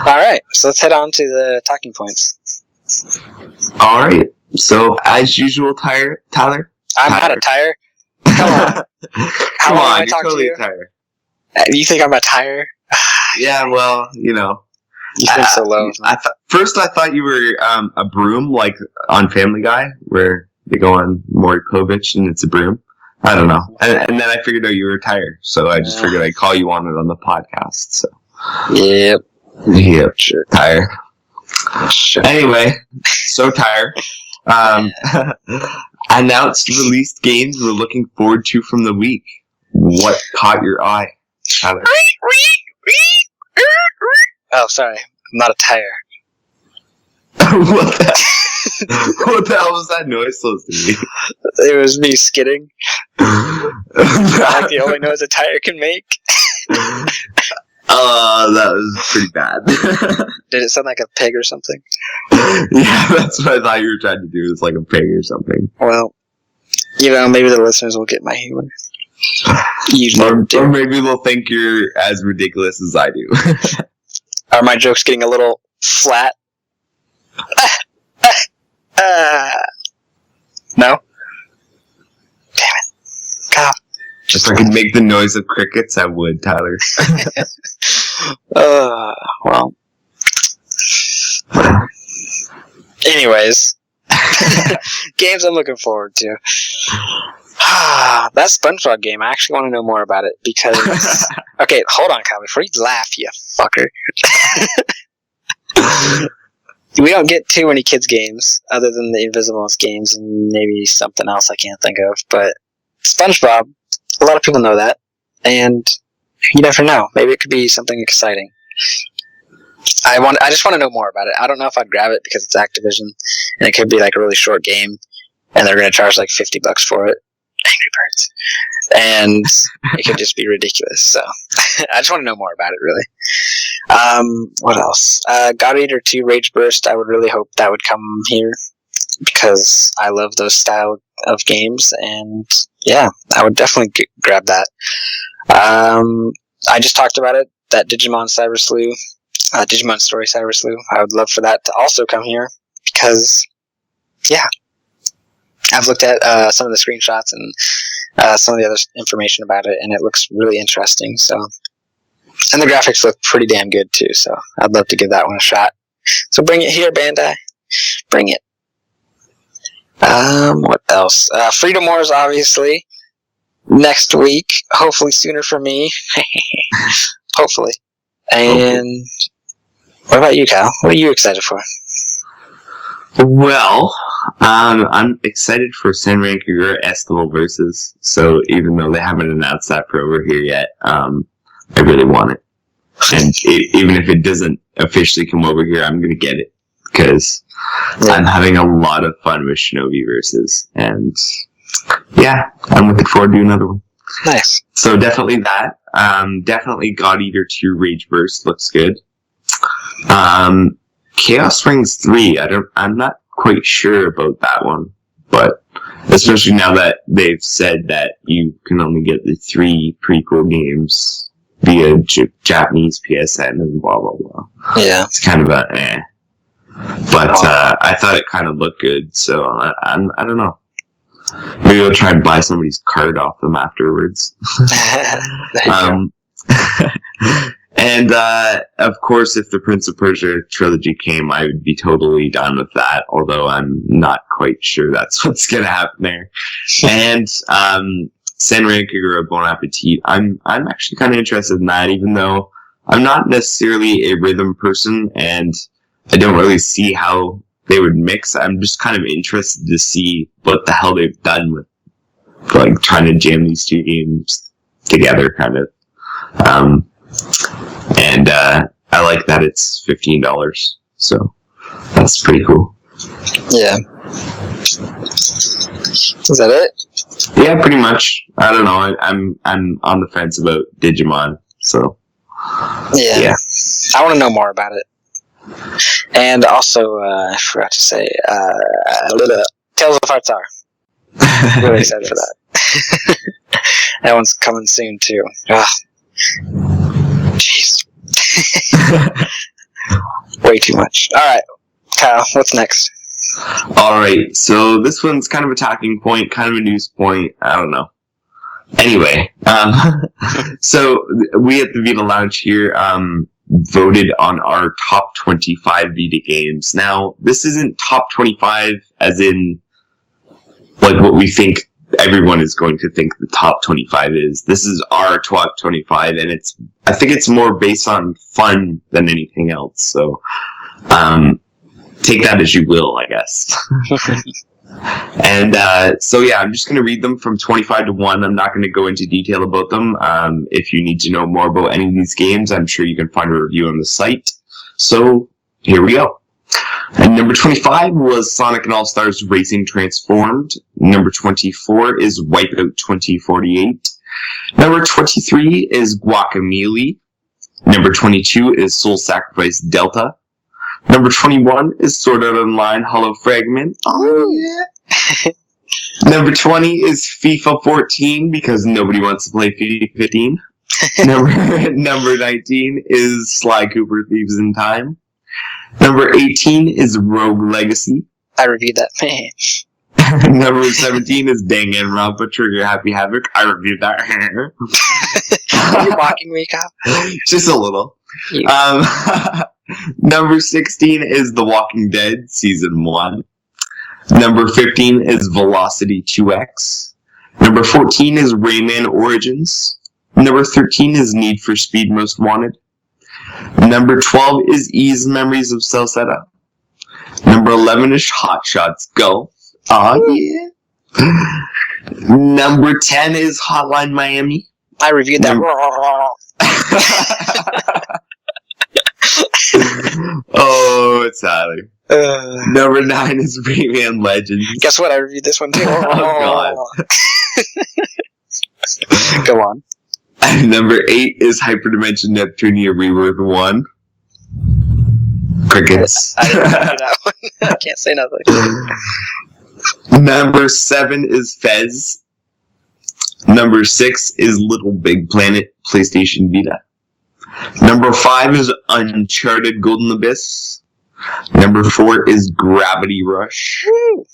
Alright, so let's head on to the talking points. All right. So, as usual, Tyler. I'm not a tire. Come on. Come long have I on, you're talked to totally you? a tire. You think I'm a tire? Yeah, well, you know. You think so low. First, I thought you were a broom, like on Family Guy, where they go on Maury Povich and it's a broom. I don't know. And then I figured out you were a tire, so I just figured I'd call you on it on the podcast. So. Yep. Sure. Tire. Sure. Anyway, so Tire. Announced released games we're looking forward to from the week. What caught your eye, Tyler? Oh, sorry. I'm not a tire. what the hell was that noise supposed to be? It was me skidding. Like the only noise a tire can make. That was pretty bad. Did it sound like a pig or something? Yeah, that's what I thought you were trying to do. It's like a pig or something. Well, maybe the listeners will get my humor. Or maybe they'll think you're as ridiculous as I do. Are my jokes getting a little flat? No? Damn it. God. If I could make the noise of crickets, I would, Tyler. Well. Anyways. Games I'm looking forward to. That SpongeBob game, I actually want to know more about it because... Okay, hold on, Kyle. Before you laugh, you fucker. We don't get too many kids games other than the Invisibles games and maybe something else I can't think of. But SpongeBob, a lot of people know that. And you never know. Maybe it could be something exciting. I just want to know more about it. I don't know if I'd grab it because it's Activision and it could be like a really short game and they're going to charge like $50 for it. Angry Birds. And it could just be ridiculous. So I just want to know more about it, really. What else? God Eater 2 Rage Burst. I would really hope that would come here because I love those style of games. And yeah, I would definitely grab that. I just talked about it. That Digimon Cyber Sleuth. Digimon Story Cyber Sleuth. I would love for that to also come here because, yeah. I've looked at some of the screenshots and some of the other information about it, and it looks really interesting. So, And the graphics look pretty damn good, too, so I'd love to give that one a shot. So bring it here, Bandai. Bring it. What else? Freedom Wars, obviously. Next week. Hopefully sooner for me. Hopefully. And what about you, Kyle? What are you excited for? Well, I'm excited for Senran Kagura Estival versus. So even though they haven't announced that for over here yet, I really want it. And even if it doesn't officially come over here, I'm gonna get it because I'm having a lot of fun with Shinobi versus, and yeah, I'm looking forward to another one. Nice. So definitely that. Definitely God Eater 2 Rage Burst looks good. Chaos Rings 3, I'm not quite sure about that one, but especially now that they've said that you can only get the 3 prequel games via Japanese PSN and blah blah blah. Yeah, it's kind of a eh. But I thought it kind of looked good, so I don't know. Maybe I'll try and buy somebody's card off them afterwards. And of course, if the Prince of Persia trilogy came, I would be totally down with that. Although I'm not quite sure that's what's gonna happen there. And Senran Kagura Bon Appetit. I'm actually kind of interested in that, even though I'm not necessarily a rhythm person, and I don't really see how they would mix. I'm just kind of interested to see what the hell they've done with like trying to jam these two games together, kind of. And I like that it's $15, so that's pretty cool. Yeah. Is that it? Yeah, pretty much. I don't know. I'm on the fence about Digimon, so yeah. I want to know more about it. And also, I forgot to say, Tales of Hearts are. Really excited for that. That one's coming soon too. Ugh. Jeez. Way too much. Alright, Kyle, what's next? Alright, so this one's kind of a talking point, kind of a news point, I don't know. Anyway, so we at the Vita Lounge here voted on our top 25 Vita games. Now, this isn't top 25 as in like what we think everyone is going to think the top 25 is. This is our top 25, and I think it's more based on fun than anything else. So, take that as you will, I guess. And so yeah, I'm just going to read them from 25 to 1. I'm not going to go into detail about them. If you need to know more about any of these games, I'm sure you can find a review on the site. So here we go. And number 25 was Sonic and All-Stars Racing Transformed. Number 24 is Wipeout 2048. Number 23 is Guacamelee. Number 22 is Soul Sacrifice Delta. Number 21 is Sword Art Online Hollow Fragment. Oh, yeah. Number 20 is FIFA 14 because nobody wants to play FIFA 15. Number 19 is Sly Cooper Thieves in Time. Number 18 is Rogue Legacy. I reviewed that. Number 17 is Danganronpa Trigger Happy Havoc. I reviewed that. Are you mocking me, Kyle? Just a little. Number 16 is The Walking Dead Season 1. Number 15 is Velocity 2X. Number 14 is Rayman Origins. Number 13 is Need for Speed Most Wanted. Number 12 is Ease Memories of Celceta. Number 11 is Hot Shots Go. Oh yeah. Number 10 is Hotline Miami. I reviewed that. Oh, it's Tyler. Number 9 is Rayman Legends. Guess what? I reviewed this one too. Oh god. Go on. Number 8 is Hyperdimension Neptunia Rebirth 1. Crickets. I didn't review that one. I can't say nothing. Number 7 is Fez. Number 6 is Little Big Planet PlayStation Vita. Number 5 is Uncharted Golden Abyss. Number 4 is Gravity Rush. Woo.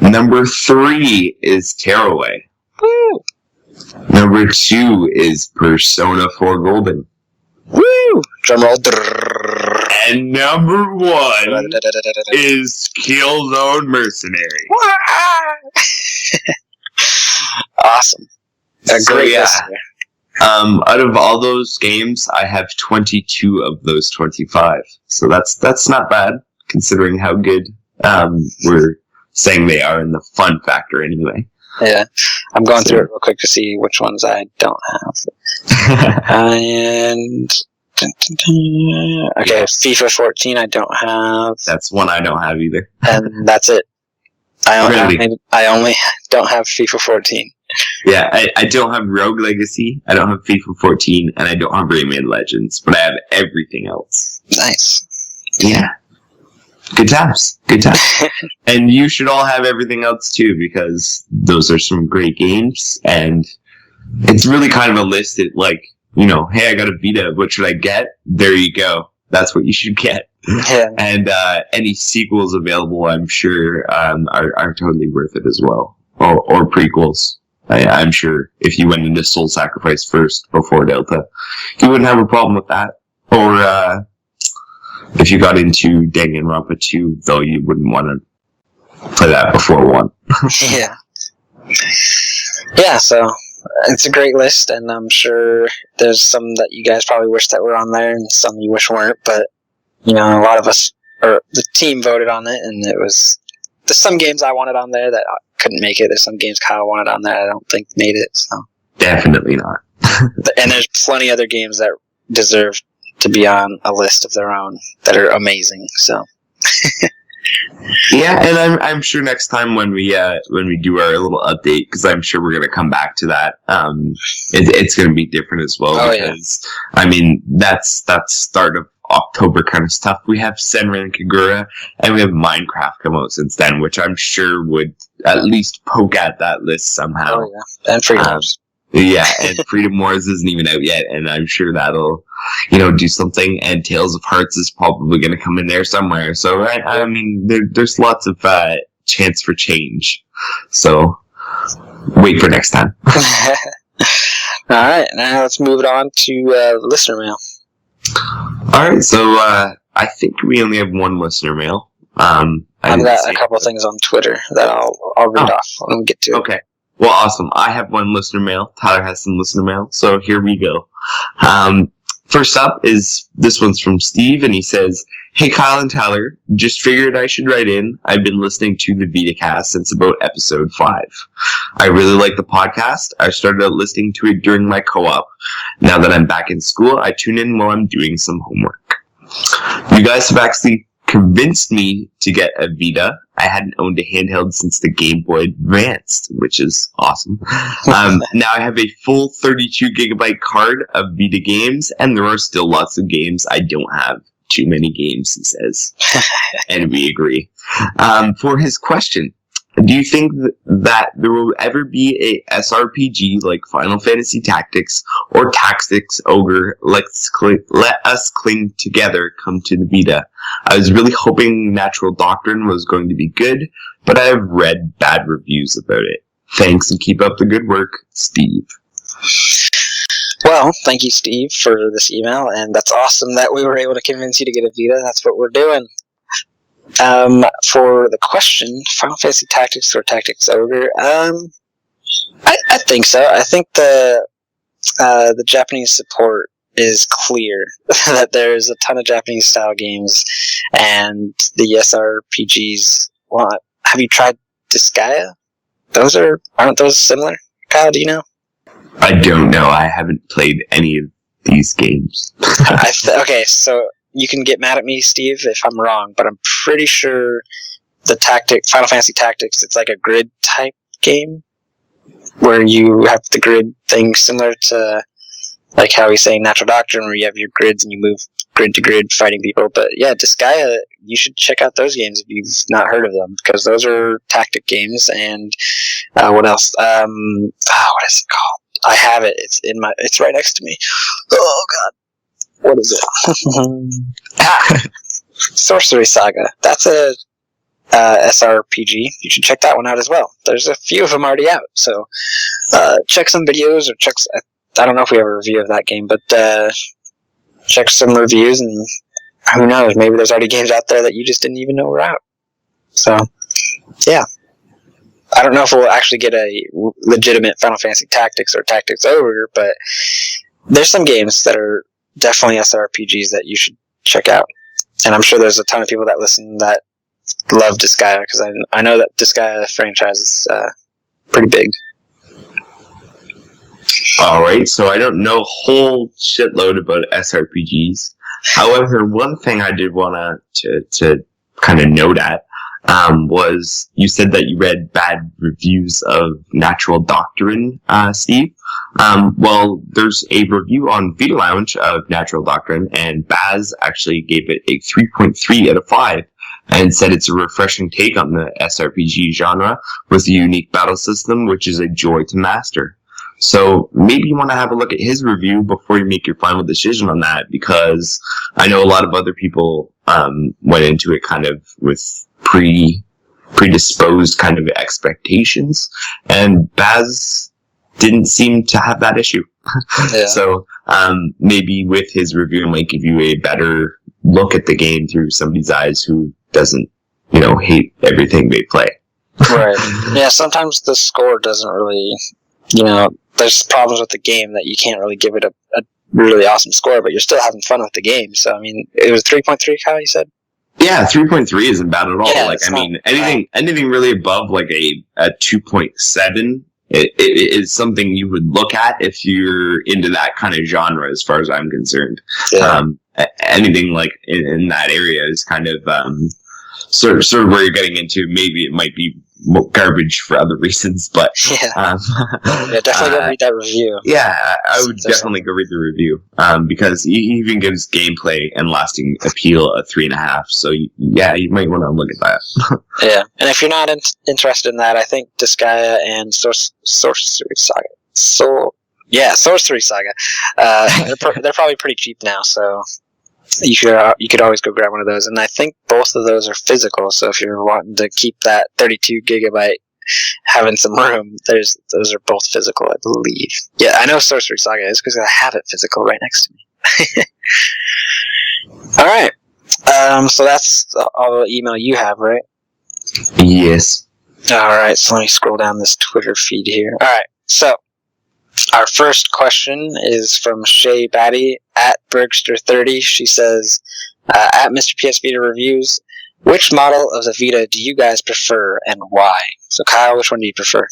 Number 3 is Tearaway. Woo. Number 2 is Persona 4 Golden. Woo! Drum roll. And number 1 is Killzone Mercenary. Awesome. A So, great yeah. listener. Out of all those games, I have 22 of those 25. So that's not bad, considering how good we're saying they are in the fun factor anyway. Yeah. I'm going through it real quick to see which ones I don't have. And... Okay, FIFA 14 I don't have. That's one I don't have either. And that's it. I only don't have FIFA 14. Yeah, I don't have Rogue Legacy, I don't have FIFA 14, and I don't have Rayman Legends, but I have everything else. Nice. Yeah. Good times. Good times. And you should all have everything else too, because those are some great games, and it's really kind of a list that, like, you know, hey, I got a Vita, what should I get? There you go. That's what you should get. Yeah. And any sequels available, I'm sure, are totally worth it as well. Or prequels. I'm sure if you went into Soul Sacrifice first before Delta, you wouldn't have a problem with that. Or if you got into Danganronpa 2, though, you wouldn't want to play that before 1. Yeah. Yeah, so it's a great list, and I'm sure there's some that you guys probably wish that were on there, and some you wish weren't, but, you know, a lot of us, or the team voted on it, and it was, there's some games I wanted on there that couldn't make it, there's some games Kyle wanted on there I don't think made it, so. Definitely not. And there's plenty other games that deserve to be on a list of their own that are amazing, so. Yeah, and I'm sure next time when we do our little update, because I'm sure we're going to come back to that, it's going to be different as well. Oh, because I mean that's start of October kind of stuff. We have Senran and Kagura, and we have Minecraft come out since then, which I'm sure would at least poke at that list somehow. Oh yeah, and Freedom Wars. Yeah, and Freedom Wars isn't even out yet, and I'm sure that'll, you know, do something. And Tales of Hearts is probably going to come in there somewhere. So I mean, there's lots of chance for change. So wait for next time. All right, now let's move it on to listener mail. All right, so I think we only have one listener mail. I've got a couple things on Twitter that I'll read off when we get to it. Okay. Well, awesome. I have one listener mail. Tyler has some listener mail. So here we go. First up is, this one's from Steve, and he says, "Hey, Kyle and Tyler, just figured I should write in. I've been listening to the VitaCast since about episode 5. I really like the podcast. I started out listening to it during my co-op. Now that I'm back in school, I tune in while I'm doing some homework. You guys have actually convinced me to get a Vita. I hadn't owned a handheld since the Game Boy Advanced, which is awesome. Now I have a full 32 gigabyte card of Vita games, and there are still lots of games I don't have. Too many games," he says. And we agree. For his question, do you think that there will ever be a SRPG like Final Fantasy Tactics or Tactics Ogre Let Us Cling Together come to the Vita? I was really hoping Natural Doctrine was going to be good, but I have read bad reviews about it. Thanks, and keep up the good work, Steve. Well, thank you, Steve, for this email, and that's awesome that we were able to convince you to get a Vita. That's what we're doing. For the question, Final Fantasy Tactics or Tactics Ogre, I think so. I think the Japanese support is clear that there's a ton of Japanese style games, and the SRPGs. Well, have you tried Disgaea? Aren't those similar? Kyle, do you know? I don't know. I haven't played any of these games. Okay, so you can get mad at me, Steve, if I'm wrong, but I'm pretty sure the Final Fantasy Tactics, it's like a grid type game where you have the grid thing similar to like how he's saying Natural Doctrine, where you have your grids and you move grid to grid fighting people. But yeah, Disgaea, you should check out those games if you've not heard of them, because those are tactic games. And what else? What is it called? I have it. It's right next to me. Oh god. What is it? Sorcery Saga. That's a SRPG. You should check that one out as well. There's a few of them already out, so check some videos or I don't know if we have a review of that game, but check some reviews, and who knows, maybe there's already games out there that you just didn't even know were out. So, yeah. I don't know if we'll actually get a legitimate Final Fantasy Tactics or Tactics Ogre, but there's some games that are definitely SRPGs that you should check out. And I'm sure there's a ton of people that listen that love Disgaea, because I know that Disgaea franchise is pretty big. Alright, so I don't know a whole shitload about SRPGs. However, one thing I did want to kind of note at was you said that you read bad reviews of Natural Doctrine, Steve. Well, there's a review on Vita Lounge of Natural Doctrine, and Baz actually gave it a 3.3 out of 5 and said it's a refreshing take on the SRPG genre with a unique battle system, which is a joy to master. So maybe you want to have a look at his review before you make your final decision on that, because I know a lot of other people went into it kind of with predisposed kind of expectations, and Baz didn't seem to have that issue. Yeah. So maybe with his review, it might give you a better look at the game through somebody's eyes who doesn't, hate everything they play. Right. Yeah, sometimes the score doesn't really, there's problems with the game that you can't really give it a really awesome score, but you're still having fun with the game. So, I mean, it was 3.3, Kyle, you said? Yeah, 3.3 isn't bad at all. Yeah, anything really above like a 2.7 it is something you would look at if you're into that kind of genre, as far as I'm concerned. Yeah. Anything like in that area is kind of sort of where you're getting into. Maybe it might be garbage for other reasons, but yeah, definitely go read that review. Yeah, I would definitely go read the review because he even gives gameplay and lasting appeal a 3.5. So you might want to look at that. Yeah, and if you're not interested in that, I think Disgaea and Sorcery Saga. Sorcery Saga. They're probably pretty cheap now, so you could always go grab one of those. And I think both of those are physical, so if you're wanting to keep that 32 gigabyte having some room, those are both physical, I believe. Yeah, I know Sorcery Saga is because I have it physical right next to me. Alright. So that's all the email you have, right? Yes. Alright, so let me scroll down this Twitter feed here. Alright, so our first question is from Shay Batty at Bergster30. She says, at Mr. PS Vita Reviews, which model of the Vita do you guys prefer and why? So Kyle, which one do you prefer?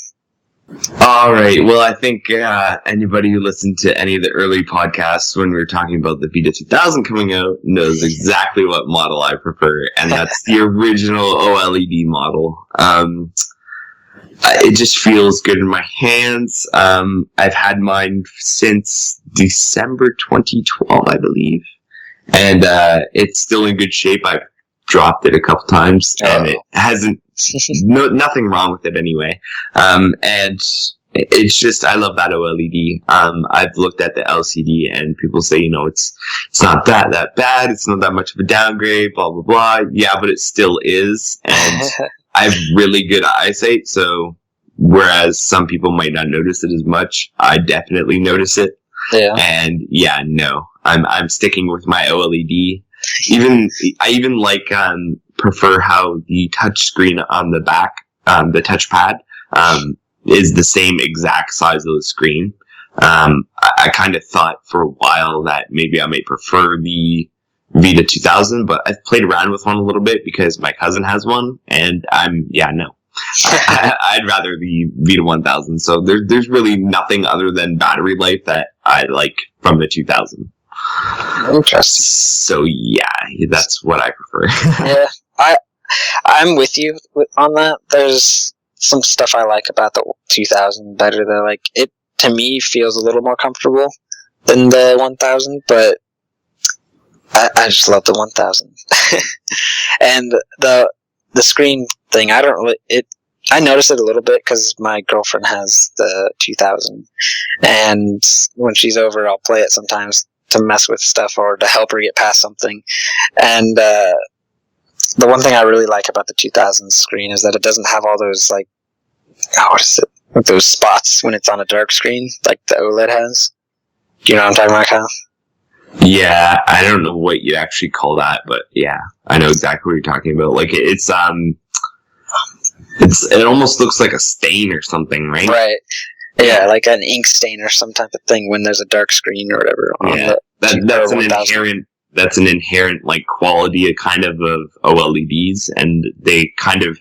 Alright, well I think anybody who listened to any of the early podcasts when we were talking about the Vita 2000 coming out knows exactly what model I prefer, and that's the original OLED model. It just feels good in my hands. I've had mine since December 2012, I believe. And it's still in good shape. I've dropped it a couple times, and it hasn't... nothing wrong with it anyway. And it's just... I love that OLED. I've looked at the LCD, and people say, it's not that bad. It's not that much of a downgrade, blah, blah, blah. Yeah, but it still is. And... I have really good eyesight, so whereas some people might not notice it as much, I definitely notice it. Yeah. And I'm sticking with my OLED. I even like prefer how the touch screen on the back, the touchpad, is the same exact size of the screen. I kind of thought for a while that maybe I might prefer the Vita 2000, but I've played around with one a little bit because my cousin has one, and I'd rather the Vita 1000. So there's really nothing other than battery life that I like from the 2000. Interesting. So that's what I prefer. Yeah, I'm with you on that. There's some stuff I like about the 2000 better though. Like it to me feels a little more comfortable than the 1000, but I just love the 1000. And the screen thing, I notice it a little bit because my girlfriend has the 2000, and when she's over, I'll play it sometimes to mess with stuff or to help her get past something. And the one thing I really like about the 2000 screen is that it doesn't have all those what is it? Like those spots when it's on a dark screen, like the OLED has. Do you know what I'm talking about, Kyle? Yeah, I don't know what you'd actually call that, but yeah, I know exactly what you're talking about. Like it almost looks like a stain or something, right? Right. Yeah, like an ink stain or some type of thing when there's a dark screen or whatever. Yeah, that's an inherent like quality kind of OLEDs, and they kind of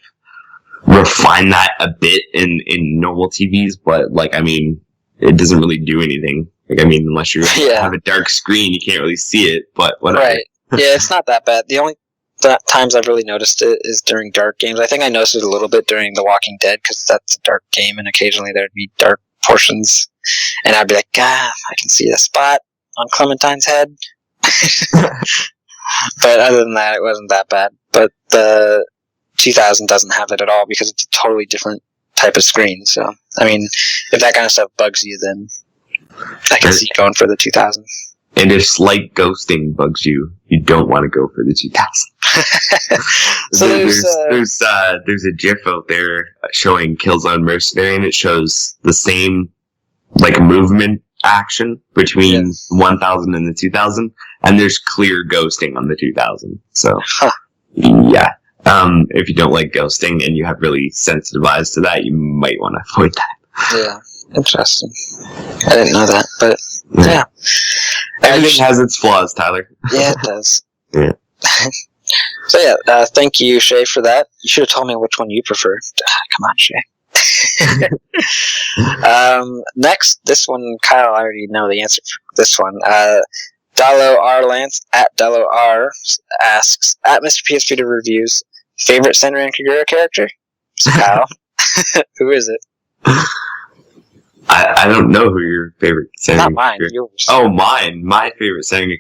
refine that a bit in normal TVs, but like I mean, it doesn't really do anything. Like I mean, unless you have a dark screen, you can't really see it. But whatever. Right. Yeah, it's not that bad. The only times I've really noticed it is during dark games. I think I noticed it a little bit during The Walking Dead because that's a dark game, and occasionally there'd be dark portions, and I'd be like, I can see a spot on Clementine's head. But other than that, it wasn't that bad. But the 2000 doesn't have it at all because it's a totally different type of screen. So, I mean, if that kind of stuff bugs you, then I can see going for the 2000. And if slight ghosting bugs you, you don't want to go for the 2000. So there's a GIF out there showing Killzone Mercenary, and it shows the same like movement action between 1000 and the 2000, and there's clear ghosting on the 2000. So yeah, if you don't like ghosting and you have really sensitive eyes to that, you might want to avoid that. Yeah, interesting. I didn't know that, but yeah. Everything has its flaws, Tyler. Yeah, it does. Yeah. So yeah, thank you, Shay, for that. You should have told me which one you prefer. Come on, Shay. Next, this one, Kyle, I already know the answer for this one. Dallo R. Lance at Dallo R. asks, at Mr. PS Vita Reviews, favorite Senran Kagura character? So Kyle, who is it? I don't know who your favorite Senran Not mine, yours. Oh, mine. My favorite Senran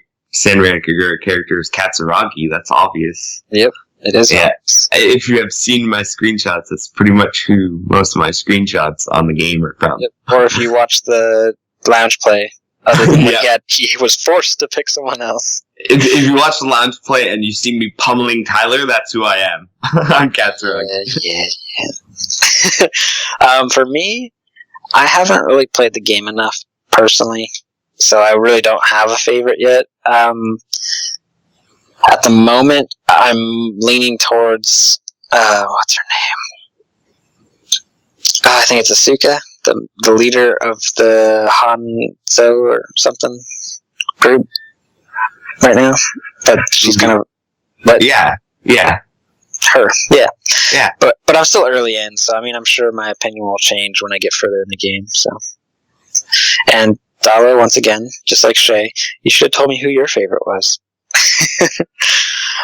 Kagura character is Katsuragi. That's obvious. Yep, it is. Yeah. If you have seen my screenshots, that's pretty much who most of my screenshots on the game are from. Yep. Or if you watch the lounge play, other than he was forced to pick someone else. If you watch the lounge play and you see me pummeling Tyler, that's who I am. I'm Katsuragi. Yeah. For me, I haven't really played the game enough personally, so I really don't have a favorite yet. At the moment, I'm leaning towards what's her name? I think it's Asuka, the leader of the Hanzo or something group right now. But she's kind of, but yeah, her, yeah. But I'm still early in, so I mean, I'm sure my opinion will change when I get further in the game. So, and Dollar, once again, just like Shay, you should have told me who your favorite was.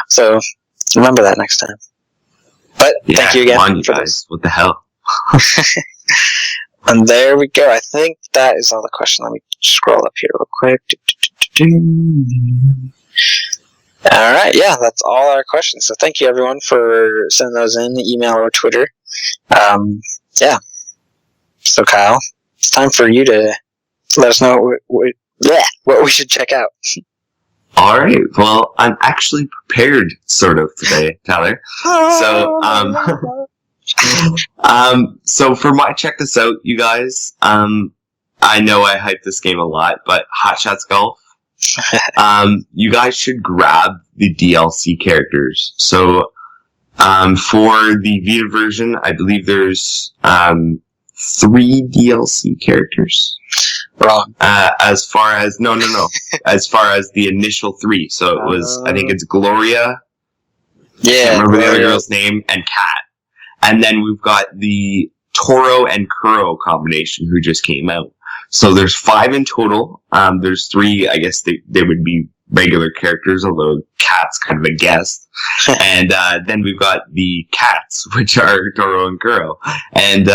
So remember that next time. But thank you again. Come on, you for guys. this. What the hell? And there we go. I think that is all the questions. Let me scroll up here real quick. All right, yeah, that's all our questions. So thank you, everyone, for sending those in, email or Twitter. Yeah. So, Kyle, it's time for you to let us know what we should check out. All right. Well, I'm actually prepared, sort of, today, Tyler. So for my check this out, you guys. I know I hype this game a lot, but Hot Shots Golf. You guys should grab the DLC characters. So, for the Vita version, I believe there's 3 DLC characters. Wrong. As far as no. As far as the initial 3, so it was. I think it's Gloria. Yeah. I can't remember the other girl's name, and Kat. And then we've got the Toro and Kuro combination who just came out. So there's 5 in total. There's 3, I guess they would be regular characters, although Kat's kind of a guest. And then we've got the cats, which are Toro and Kuro. And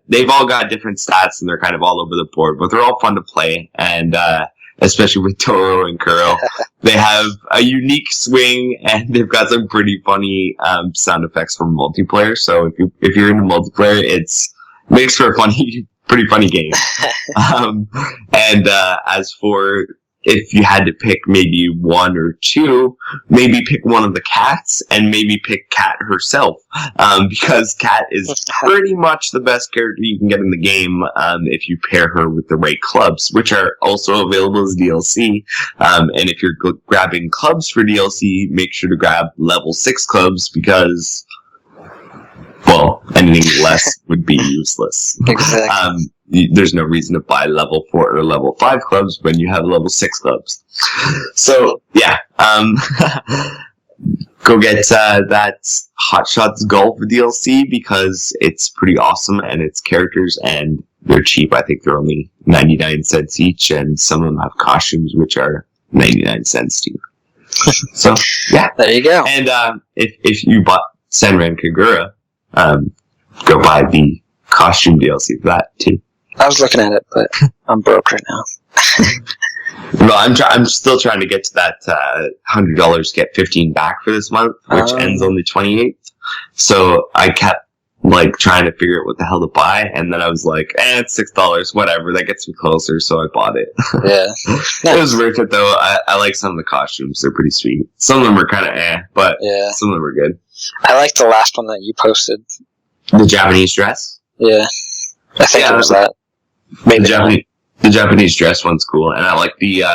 they've all got different stats, and they're kind of all over the board, but they're all fun to play. And especially with Toro and Kuro, they have a unique swing, and they've got some pretty funny sound effects for multiplayer. So if you're into multiplayer, it's makes for a pretty funny game. And as for if you had to pick maybe one or two, maybe pick one of the cats and maybe pick Cat herself. Because Cat is pretty much the best character you can get in the game if you pair her with the right clubs, which are also available as DLC. And if you're grabbing clubs for DLC, make sure to grab level 6 clubs because, well, anything less would be useless. Exactly. There's no reason to buy level 4 or level 5 clubs when you have level 6 clubs. So, yeah. Go get that Hot Shots Golf DLC because it's pretty awesome and it's characters and they're cheap. I think they're only 99 cents each and some of them have costumes which are 99 cents too. So, yeah. There you go. And if you bought Senran Kagura, go buy the costume DLC for that too. I was looking at it, but I'm broke right now. Well, I'm still trying to get to that $100 get 15 back for this month, which ends on the 28th. So I kept like trying to figure out what the hell to buy, and then I was like, it's $6, whatever. That gets me closer, so I bought it. Yeah, It was worth it though. I like some of the costumes; they're pretty sweet. Some of them are kind of but yeah, some of them are good. I like the last one that you posted. The Japanese dress. Yeah, I think it was that. Maybe the Japanese dress one's cool, and I like the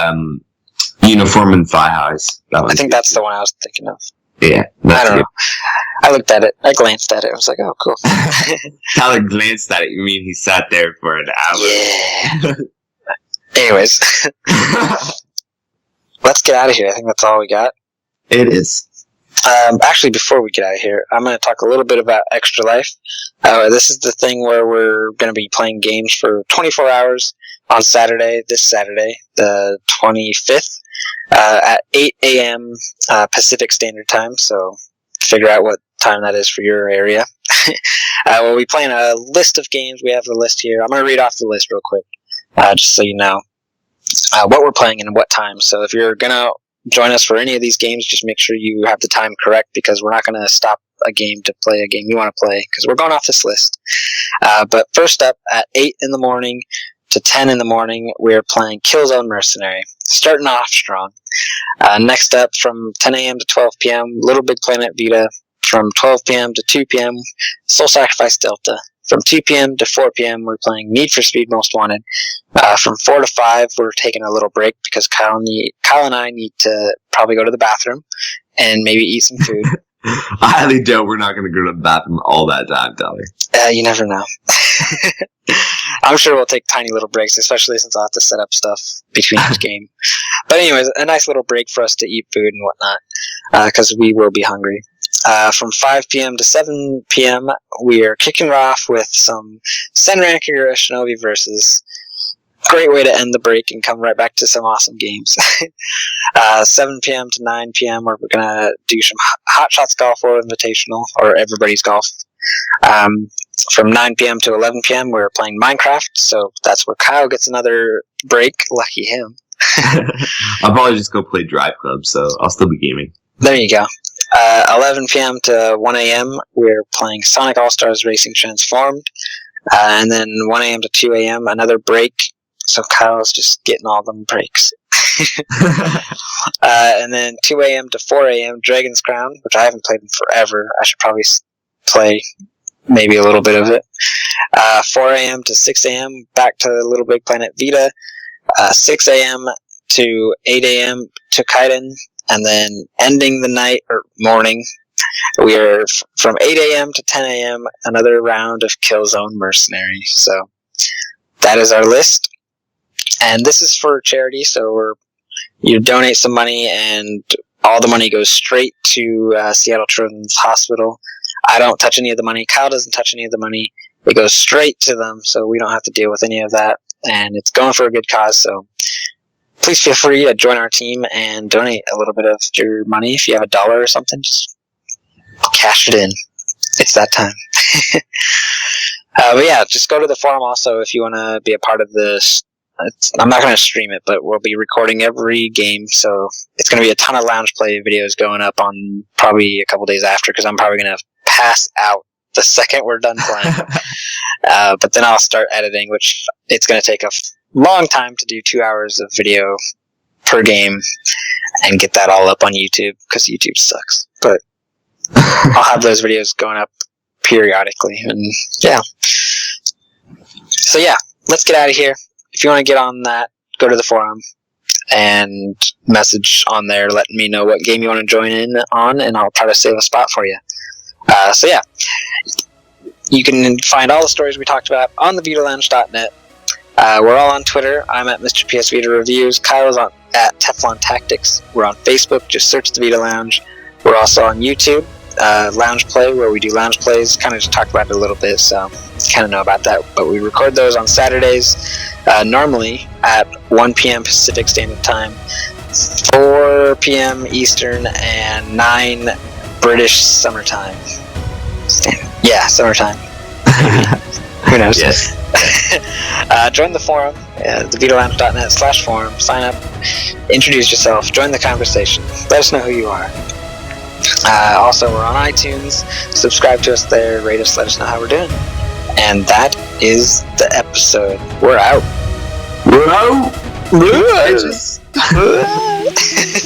uniform and thigh highs. I think that's the one I was thinking of. Yeah, I don't know. I looked at it. I glanced at it. I was like, oh, cool. Tyler glanced at it. You mean he sat there for an hour? Yeah. Anyways, let's get out of here. I think that's all we got. It is. Actually, before we get out of here, I'm going to talk a little bit about Extra Life. This is the thing where we're going to be playing games for 24 hours on Saturday, this Saturday, the 25th, at 8 a.m. Pacific Standard Time, so figure out what time that is for your area. We'll be playing a list of games. We have the list here. I'm going to read off the list real quick, just so you know what we're playing and what time. So if you're going to join us for any of these games, just make sure you have the time correct because we're not going to stop a game to play a game you want to play because we're going off this list. But first up, at 8 in the morning to 10 in the morning, we're playing Killzone Mercenary, starting off strong. Next up, from 10 a.m. to 12 p.m., Little Big Planet Vita. From 12 p.m. to 2 p.m., Soul Sacrifice Delta. From 2 p.m. to 4 p.m., we're playing Need for Speed Most Wanted. From 4 to 5, we're taking a little break because Kyle and I need to probably go to the bathroom and maybe eat some food. I highly doubt we're not going to go to the bathroom all that time, Tyler. You never know. I'm sure we'll take tiny little breaks, especially since I'll have to set up stuff between each game. But anyways, a nice little break for us to eat food and whatnot, because we will be hungry. From 5 p.m. to 7 p.m., we are kicking off with some Senran Kagura Shinobi Versus. Great way to end the break and come right back to some awesome games. 7 p.m. to 9 p.m., we're going to do some Hot Shots Golf or Invitational, or Everybody's Golf. From 9 p.m. to 11 p.m., we're playing Minecraft, so that's where Kyle gets another break. Lucky him. I'll probably just go play Drive Club, so I'll still be gaming. There you go. 11 p.m. to 1 a.m., we're playing Sonic All-Stars Racing Transformed. And then 1 a.m. to 2 a.m., another break. So Kyle's just getting all them breaks. And then 2 a.m. to 4 a.m., Dragon's Crown, which I haven't played in forever. I should probably play maybe a little bit of it. 4 a.m. to 6 a.m., back to Little Big Planet Vita. 6 a.m. to 8 a.m. to Kaiden. And then ending the night, or morning, we are from 8 a.m. to 10 a.m., another round of Killzone Mercenary. So that is our list. And this is for charity, so you donate some money, and all the money goes straight to Seattle Children's Hospital. I don't touch any of the money. Kyle doesn't touch any of the money. It goes straight to them, so we don't have to deal with any of that. And it's going for a good cause, so please feel free to join our team and donate a little bit of your money. If you have $1 or something, just cash it in. It's that time. But yeah, just go to the forum also if you want to be a part of this. I'm not going to stream it, but we'll be recording every game, so it's going to be a ton of lounge play videos going up on probably a couple days after, because I'm probably going to pass out the second we're done playing. But then I'll start editing, which it's going to take a long time to do 2 hours of video per game and get that all up on YouTube, because YouTube sucks. But I'll have those videos going up periodically, and yeah. So yeah, let's get out of here. If you want to get on that, go to the forum and message on there letting me know what game you want to join in on, and I'll try to save a spot for you. So yeah, you can find all the stories we talked about on the VitaLounge.net. We're all on Twitter. I'm at Mr. PSVita Reviews. Kyle's at Teflon Tactics. We're on Facebook. Just search the Vita Lounge. We're also on YouTube, Lounge Play, where we do lounge plays. Kind of just talked about it a little bit, so you kind of know about that. But we record those on Saturdays, normally at 1 p.m. Pacific Standard Time, 4 p.m. Eastern, and 9 British Summertime. Yeah, summertime. Who knows? Yes. Join the forum, thevitalounge.net/forum. Sign up, introduce yourself, join the conversation. Let us know who you are. Also, we're on iTunes. Subscribe to us there, rate us, let us know how we're doing. And that is the episode. We're out. We're out. We're out.